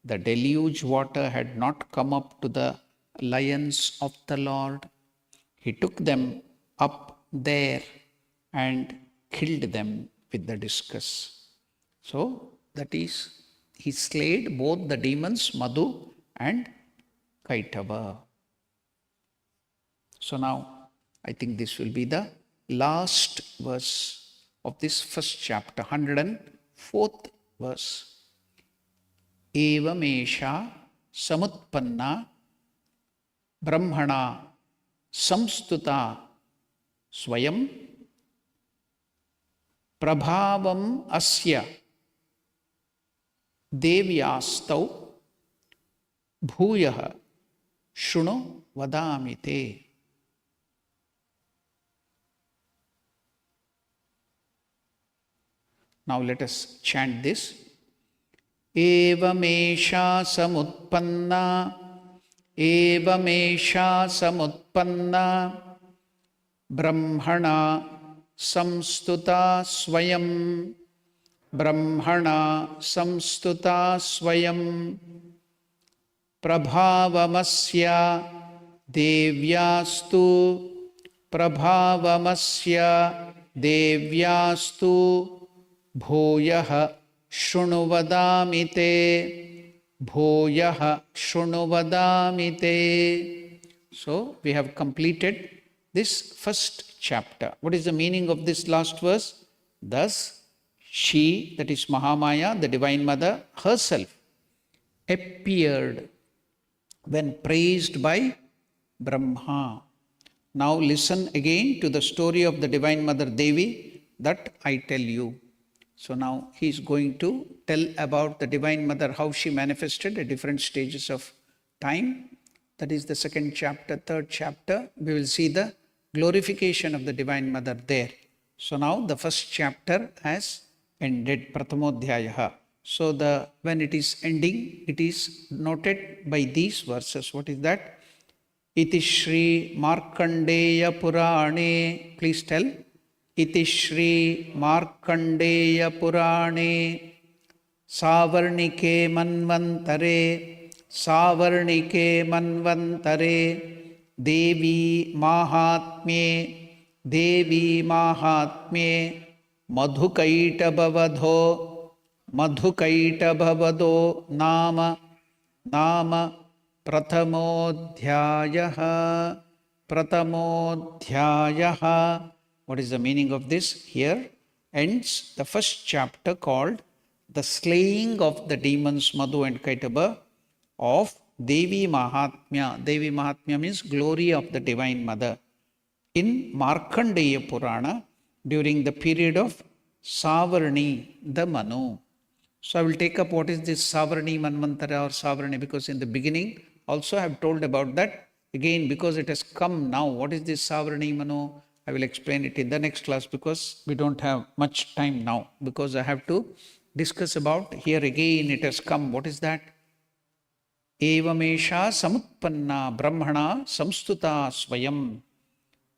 the deluge water had not come up to the lions of the Lord. He took them up there and killed them with the discus. So, that is, he slayed both the demons, Madhu and Kaitava. So now, I think this will be the last verse of this first chapter, 104th verse. Evamesha samutpanna brahmana samstuta swayam prabhavam asya devyastau bhuyah shunu vadamite. Now let us chant this. Evamesha samutpanna brahmana samstuta swayam prabhavamasya devyastu bhuyah shunuvadamite. So we have completed this first chapter. What is the meaning of this last verse? Thus, she, that is Mahamaya, the Divine Mother, herself appeared when praised by Brahma. Now listen again to the story of the Divine Mother Devi that I tell you. So now he is going to tell about the Divine Mother, how she manifested at different stages of time. That is the second chapter, third chapter. We will see the glorification of the Divine Mother there. So now the first chapter has ended, Prathamodhyayaha. So when it is ending, it is noted by these verses. What is that? Iti Shri Markandeya Purane. Please tell. Iti Shri Markandeya Purane Savarnike Manvantare Devi Mahatmye Madhukaita Bhavado Nama Prathamodhyayaha. What is the meaning of this? Here ends the first chapter called The Slaying of the Demons Madhu and Kaitaba of Devi Mahatmya. Devi Mahatmya means glory of the Divine Mother. In Markandeya Purana during the period of Savarni, the Manu. So I will take up what is this Savarni Manvantara or Savarni, because in the beginning also I have told about that. Again, because it has come now, what is this Savarni Manu? I will explain it in the next class because we don't have much time now, because I have to discuss about here again it has come. What is that? Evamesha samutpanna brahmana samstuta swayam.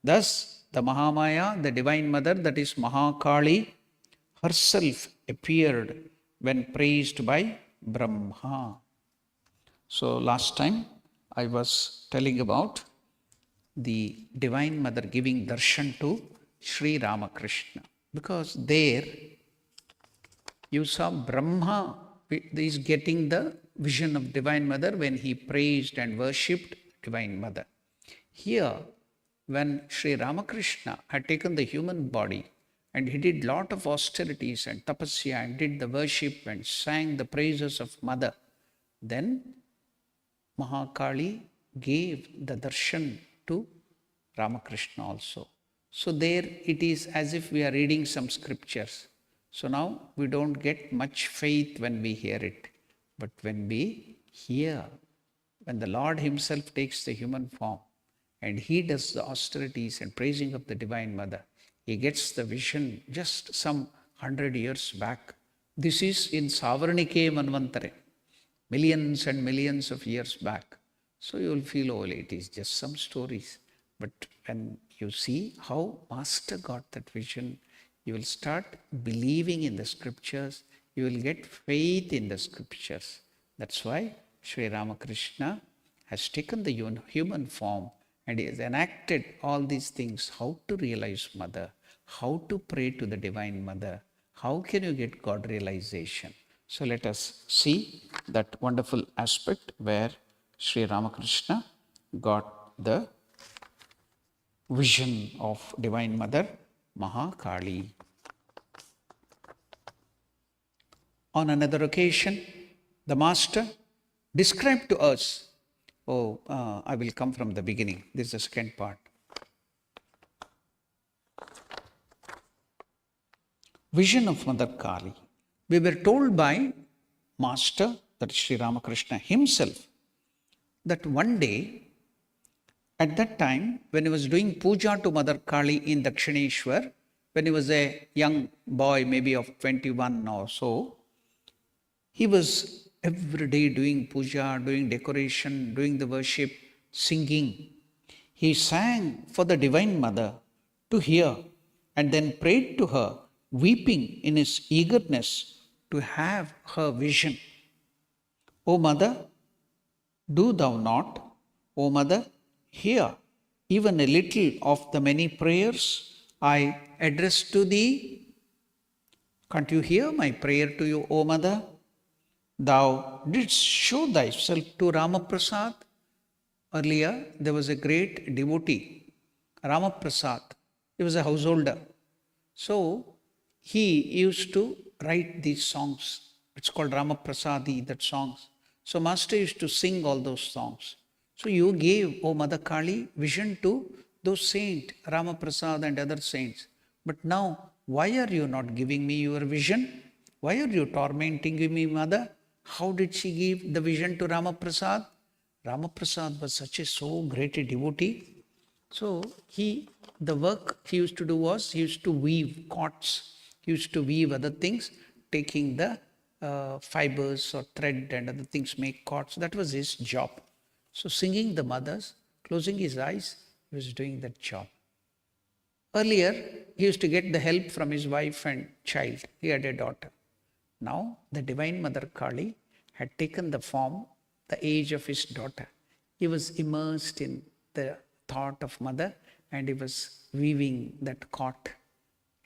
Thus, the Mahamaya, the Divine Mother, that is Mahakali, herself appeared when praised by Brahma. So last time I was telling about the Divine Mother giving darshan to Sri Ramakrishna, because there you saw Brahma is getting the vision of Divine Mother when he praised and worshipped Divine Mother. Here, when Sri Ramakrishna had taken the human body and he did lot of austerities and tapasya and did the worship and sang the praises of Mother, then Mahakali gave the darshan to Ramakrishna also. So there it is as if we are reading some scriptures. So now we don't get much faith when we hear it. But when we hear, when the Lord himself takes the human form and he does the austerities and praising of the Divine Mother, he gets the vision just some 100 years back. This is in Savarnike Manvantare, millions and millions of years back. So you will feel, oh, it is just some stories. But when you see how Master got that vision, you will start believing in the scriptures. You will get faith in the scriptures. That's why Sri Ramakrishna has taken the human form and he has enacted all these things. How to realize Mother, how to pray to the Divine Mother, how can you get God realization. So let us see that wonderful aspect where Sri Ramakrishna got the vision of Divine Mother Mahakali. On another occasion, the Master described to us, I will come from the beginning. This is the second part. Vision of Mother Kali. We were told by Master, that is Sri Ramakrishna himself, that one day, at that time, when he was doing puja to Mother Kali in Dakshineshwar, when he was a young boy, maybe of 21 or so, he was every day doing puja, doing decoration, doing the worship, singing. He sang for the Divine Mother to hear and then prayed to her, weeping in his eagerness to have her vision. O Mother, do thou not, O Mother, hear even a little of the many prayers I address to thee. Can't you hear my prayer to you, O Mother? Thou didst show thyself to Ramaprasad. Earlier, there was a great devotee, Ramaprasad. He was a householder. So he used to write these songs. It's called Ramaprasadi, that songs. So Master used to sing all those songs. So you gave, O Mother Kali, vision to those saints, Ramaprasad and other saints. But now, why are you not giving me your vision? Why are you tormenting me, Mother? How did she give the vision to Ramaprasad? Ramaprasad was such a so great a devotee. So the work he used to do was, he used to weave cots. He used to weave other things, taking the fibers or thread and other things, make cots. That was his job. So singing the mothers, closing his eyes, he was doing that job. Earlier, he used to get the help from his wife and child. He had a daughter. Now, the Divine Mother Kali had taken the form, the age of his daughter. He was immersed in the thought of mother, and he was weaving that cot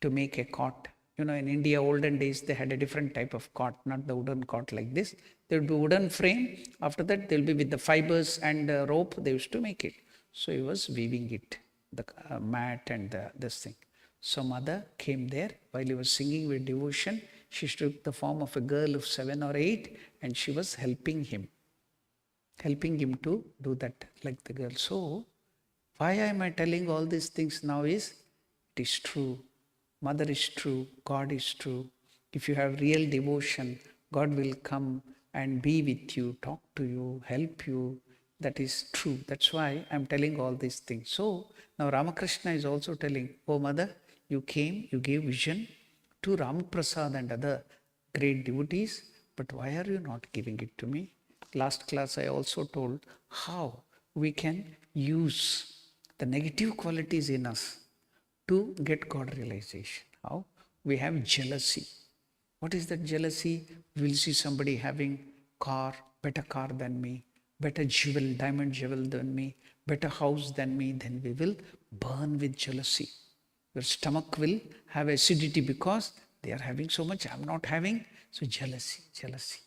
to make a cot. In India, olden days, they had a different type of cot, not the wooden cot like this. There would be wooden frame. After that, there will be with the fibers and the rope, they used to make it. So he was weaving it, the mat and this thing. So mother came there while he was singing with devotion. She took the form of a girl of 7 or 8, and she was helping him to do that like the girl. So why am I telling all these things now is, it is true. Mother is true. God is true. If you have real devotion, God will come and be with you, talk to you, help you. That is true. That's why I'm telling all these things. So now Ramakrishna is also telling, oh Mother, you came, you gave vision to Ramaprasad and other great devotees, but why are you not giving it to me? Last class I also told how we can use the negative qualities in us to get God realization. How? We have jealousy. What is that jealousy? We will see somebody having better car than me, better jewel, diamond jewel than me, better house than me, then we will burn with jealousy. Your stomach will have acidity because they are having so much, I'm not having. So jealousy.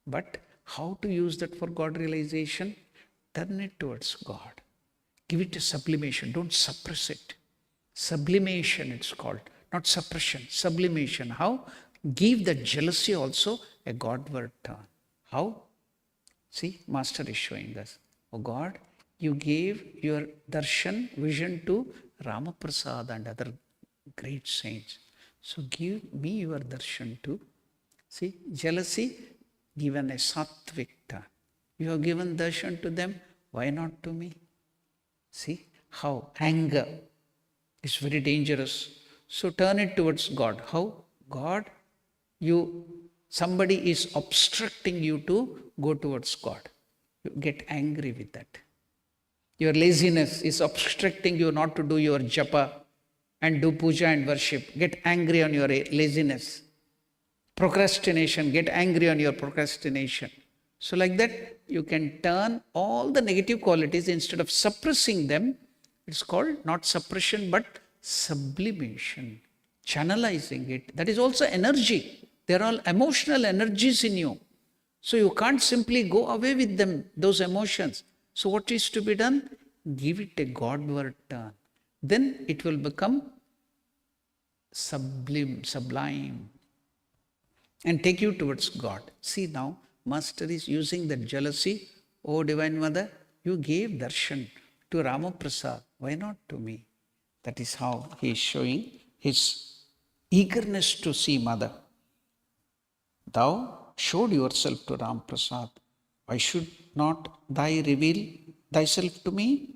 But how to use that for God realization? Turn it towards God. Give it a sublimation. Don't suppress it. Sublimation it's called, not suppression. Sublimation. How? Give that jealousy also a Godward turn. How? See, Master is showing us. Oh God, you gave your darshan, vision to Ramaprasad and other great saints. So give me your darshan too. See, jealousy given a sattvic turn. You have given darshan to them, why not to me? See how anger is very dangerous. So turn it towards God. How? God, somebody is obstructing you to go towards God. You get angry with that. Your laziness is obstructing you not to do your japa and do puja and worship. Get angry on your laziness. Procrastination, get angry on your procrastination. So like that, you can turn all the negative qualities, instead of suppressing them, it's called not suppression but sublimation, channelizing it. That is also energy. They're all emotional energies in you. So you can't simply go away with them, those emotions. So what is to be done? Give it a Godward turn. Then it will become sublime, and take you towards God. See now, Master is using that jealousy. Oh Divine Mother, you gave darshan to Ramaprasad. Why not to me? That is how he is showing his eagerness to see Mother. Thou showed yourself to Ramaprasad. Why should not thy reveal thyself to me?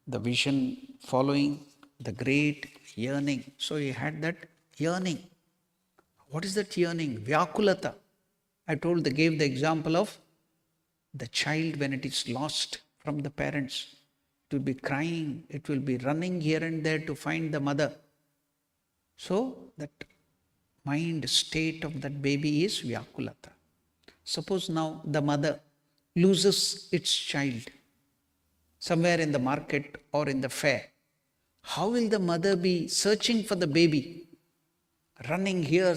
The vision following the great yearning. So he had that yearning. What is that yearning? Vyakulata. I gave the example of the child when it is lost from the parents. It will be crying, it will be running here and there to find the mother. So that mind state of that baby is Vyakulata. Suppose now the mother loses its child somewhere in the market or in the fair. How will the mother be searching for the baby? Running here,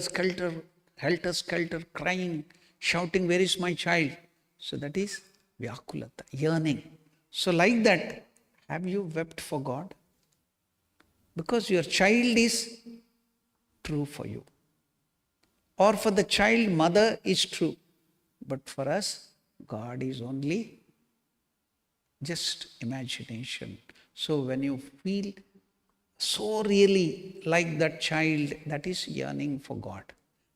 helter skelter, crying, shouting, where is my child? So that is Vyakulata, yearning. So like that, have you wept for God? because your child is true for you. Or for the child, mother is true. But for us, God is only just imagination. So when you feel so really like that child that is yearning for God,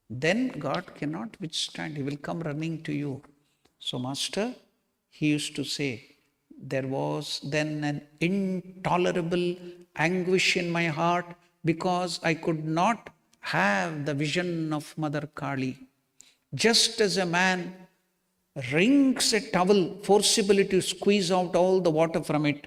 then God cannot withstand. He will come running to you. So Master, he used to say, there was then an intolerable anguish in my heart because I could not have the vision of Mother Kali. Just as a man wrings a towel forcibly to squeeze out all the water from it.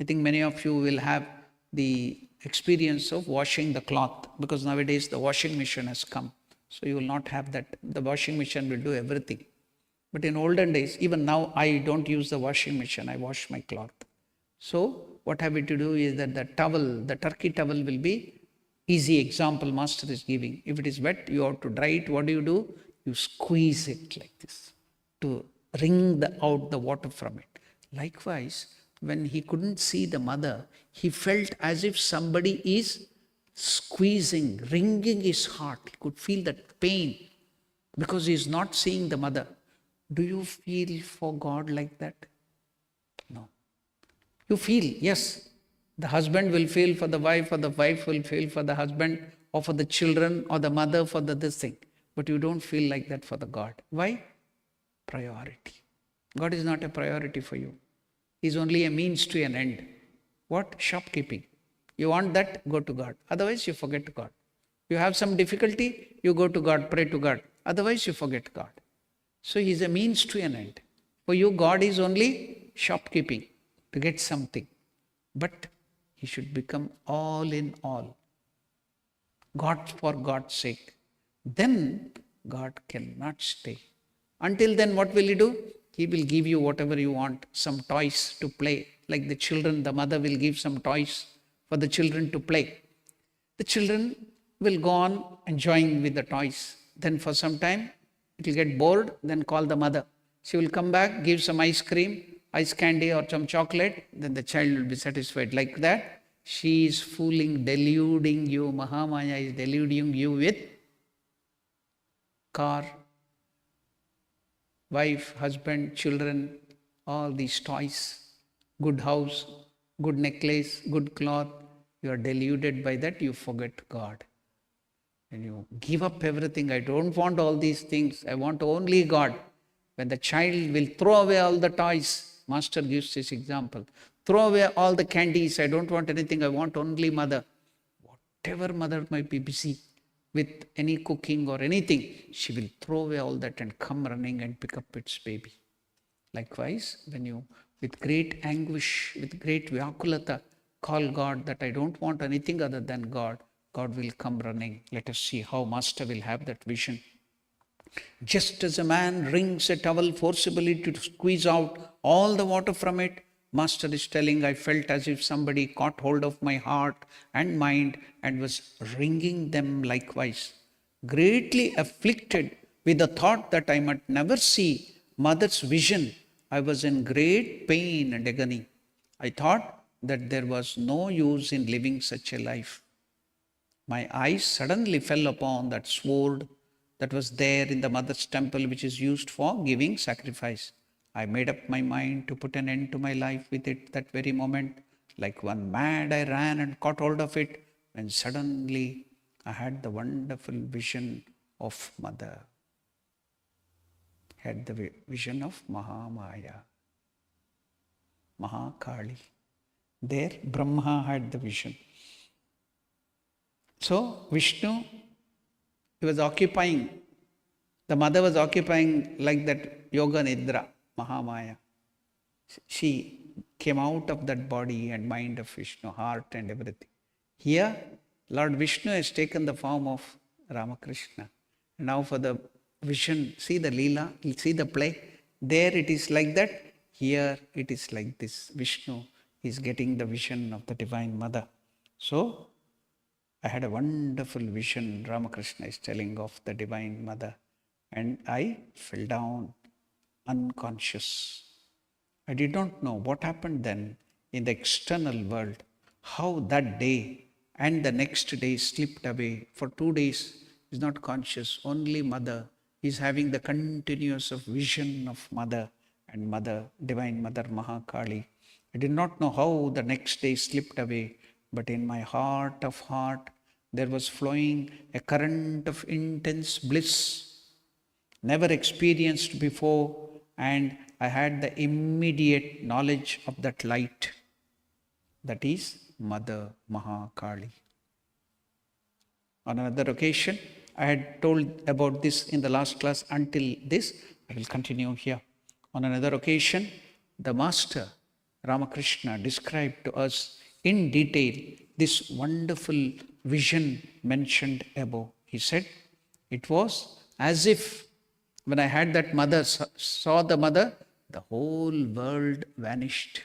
I think many of you will have the experience of washing the cloth, because nowadays the washing machine has come. So you will not have that. The washing machine will do everything. But in olden days, even now, I don't use the washing machine. I wash my cloth. So what I have to do is that the towel, the turkey towel will be easy example Master is giving. If it is wet, you have to dry it. What do? You squeeze it like this to wring out the water from it. Likewise, when he couldn't see the mother, he felt as if somebody is squeezing, wringing his heart. He could feel that pain because he is not seeing the mother. Do you feel for God like that? No. You feel, yes, the husband will feel for the wife, or the wife will feel for the husband, or for the children, or the mother for this thing. But you don't feel like that for the God. Why? Priority. God is not a priority for you. He is only a means to an end. What? Shopkeeping. You want that? Go to God. Otherwise, you forget God. You have some difficulty, you go to God, pray to God. Otherwise, you forget God. So he is a means to an end. For you, God is only shopkeeping to get something. But he should become all in all. God for God's sake. Then God cannot stay. Until then, what will he do? He will give you whatever you want, some toys to play. Like the children, the mother will give some toys for the children to play. The children will go on enjoying with the toys. Then for some time, it will get bored, then call the mother. She will come back, give some ice cream, ice candy or some chocolate, then the child will be satisfied. Like that, she is fooling, deluding you. Mahamaya is deluding you with car, wife, husband, children, all these toys, good house, good necklace, good cloth. You are deluded by that, you forget God. And you give up everything. I don't want all these things. I want only God. When the child will throw away all the toys, Master gives this example. Throw away all the candies. I don't want anything. I want only mother. Whatever mother might be busy with any cooking or anything, she will throw away all that and come running and pick up its baby. Likewise, when you, with great anguish, with great vyakulata, call God that I don't want anything other than God, God will come running. Let us see how Master will have that vision. Just as a man wrings a towel forcibly to squeeze out all the water from it, Master is telling, I felt as if somebody caught hold of my heart and mind and was wringing them likewise. Greatly afflicted with the thought that I might never see mother's vision, I was in great pain and agony. I thought that there was no use in living such a life. My eyes suddenly fell upon that sword that was there in the mother's temple, which is used for giving sacrifice. I made up my mind to put an end to my life with it that very moment. Like one mad, I ran and caught hold of it, when suddenly I had the wonderful vision of Mother. Had the vision of Mahamaya, Mahakali. There, Brahma had the vision. So, Vishnu, he was occupying, the mother was occupying like that Yoga Nidra, Mahamaya. She came out of that body and mind of Vishnu, heart and everything. Here, Lord Vishnu has taken the form of Ramakrishna. Now for the vision, see the Leela, see the play. There it is like that. Here it is like this. Vishnu is getting the vision of the Divine Mother. So, I had a wonderful vision, Ramakrishna is telling, of the Divine Mother. And I fell down unconscious. I did not know what happened then in the external world, how that day and the next day slipped away. For 2 days, is not conscious, only mother. He's having the continuous of vision of mother and mother, divine mother Mahakali. I did not know how the next day slipped away, but in my heart of heart, there was flowing a current of intense bliss, never experienced before, and I had the immediate knowledge of that light. That is Mother Mahakali. On another occasion, I had told about this in the last class. Until this, I will continue here. On another occasion, the Master Ramakrishna described to us in detail this wonderful vision mentioned above. He said, it was as if when I had that mother, saw the mother, the whole world vanished.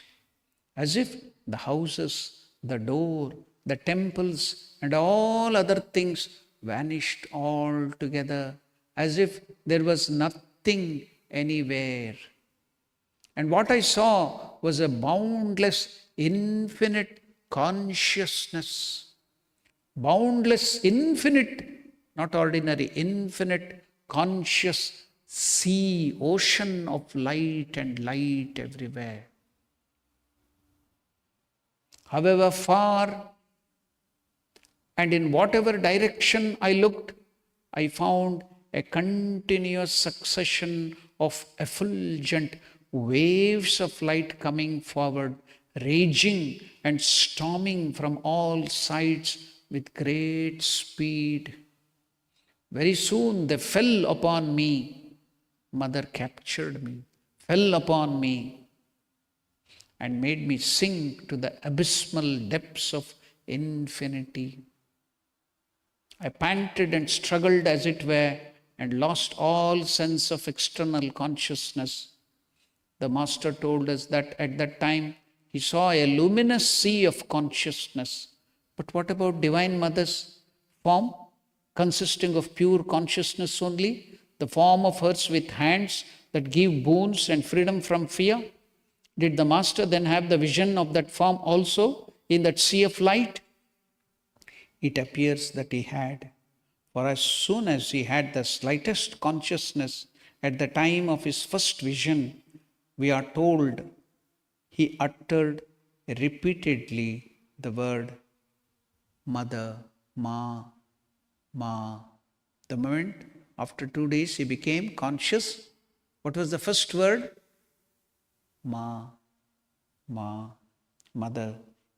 As if the houses, the door, the temples, and all other things vanished altogether, as if there was nothing anywhere. And what I saw was a boundless, infinite consciousness. Boundless, infinite, not ordinary, infinite, conscious sea, ocean of light and light everywhere. However far and in whatever direction I looked, I found a continuous succession of effulgent waves of light coming forward, raging and storming from all sides with great speed. Very soon they fell upon me. Mother captured me, fell upon me, and made me sink to the abysmal depths of infinity. I panted and struggled as it were, and lost all sense of external consciousness. The Master told us that at that time he saw a luminous sea of consciousness. But what about Divine Mother's form, consisting of pure consciousness only, the form of hers with hands that give boons and freedom from fear? Did the Master then have the vision of that form also in that sea of light? It appears that he had. For as soon as he had the slightest consciousness at the time of his first vision, we are told he uttered repeatedly the word Mother, Ma, Ma. The moment after 2 days he became conscious, what was the first word? Ma, Ma, Mother,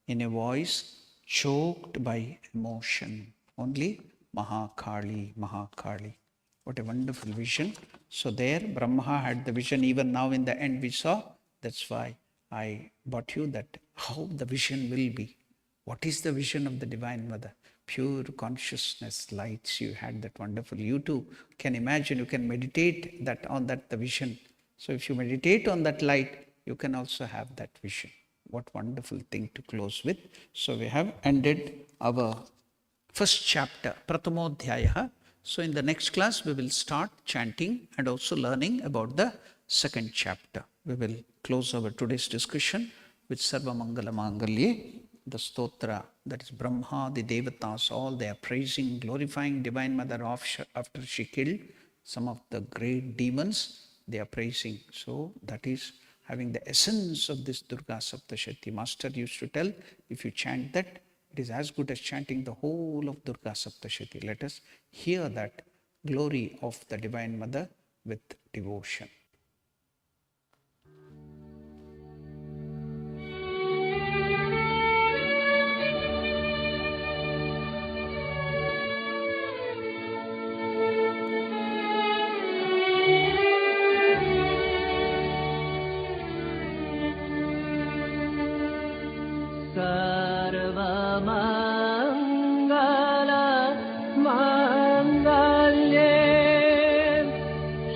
in a voice choked by emotion. Only Mahakali, Mahakali. What a wonderful vision. So there Brahma had the vision. Even now in the end we saw. That's why I brought you that how the vision will be. What is the vision of the Divine Mother? Pure consciousness, lights. You had that wonderful. You too can imagine, you can meditate that on that the vision. So if you meditate on that light, you can also have that vision. What wonderful thing to close with. So we have ended our first chapter, Pratamodhyaya. So in the next class, we will start chanting and also learning about the second chapter. We will close our today's discussion with Sarva Mangala Mangalye, the stotra, that is Brahma, the Devatas, all they are praising, glorifying Divine Mother after she killed some of the great demons. They are praising. So that is having the essence of this Durga Saptashati. Master used to tell, if you chant that, it is as good as chanting the whole of Durga Saptashati. Let us hear that glory of the Divine Mother with devotion.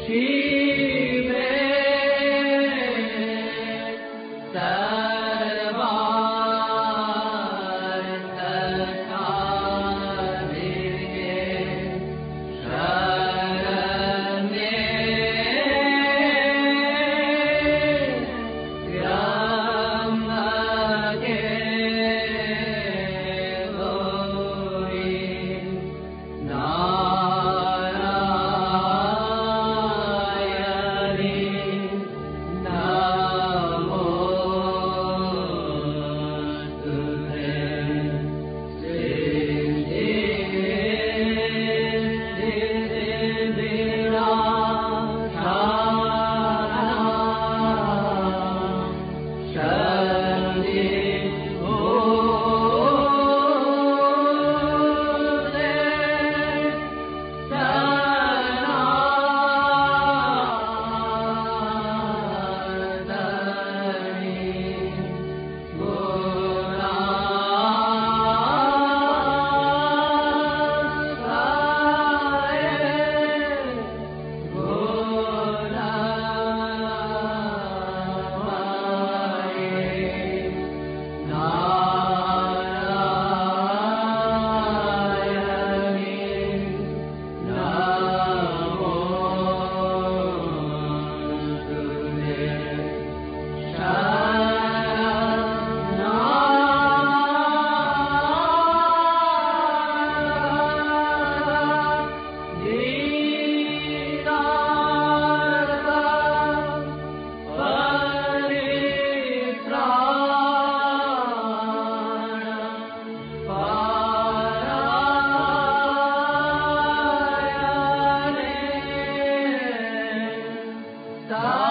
Shiva Nam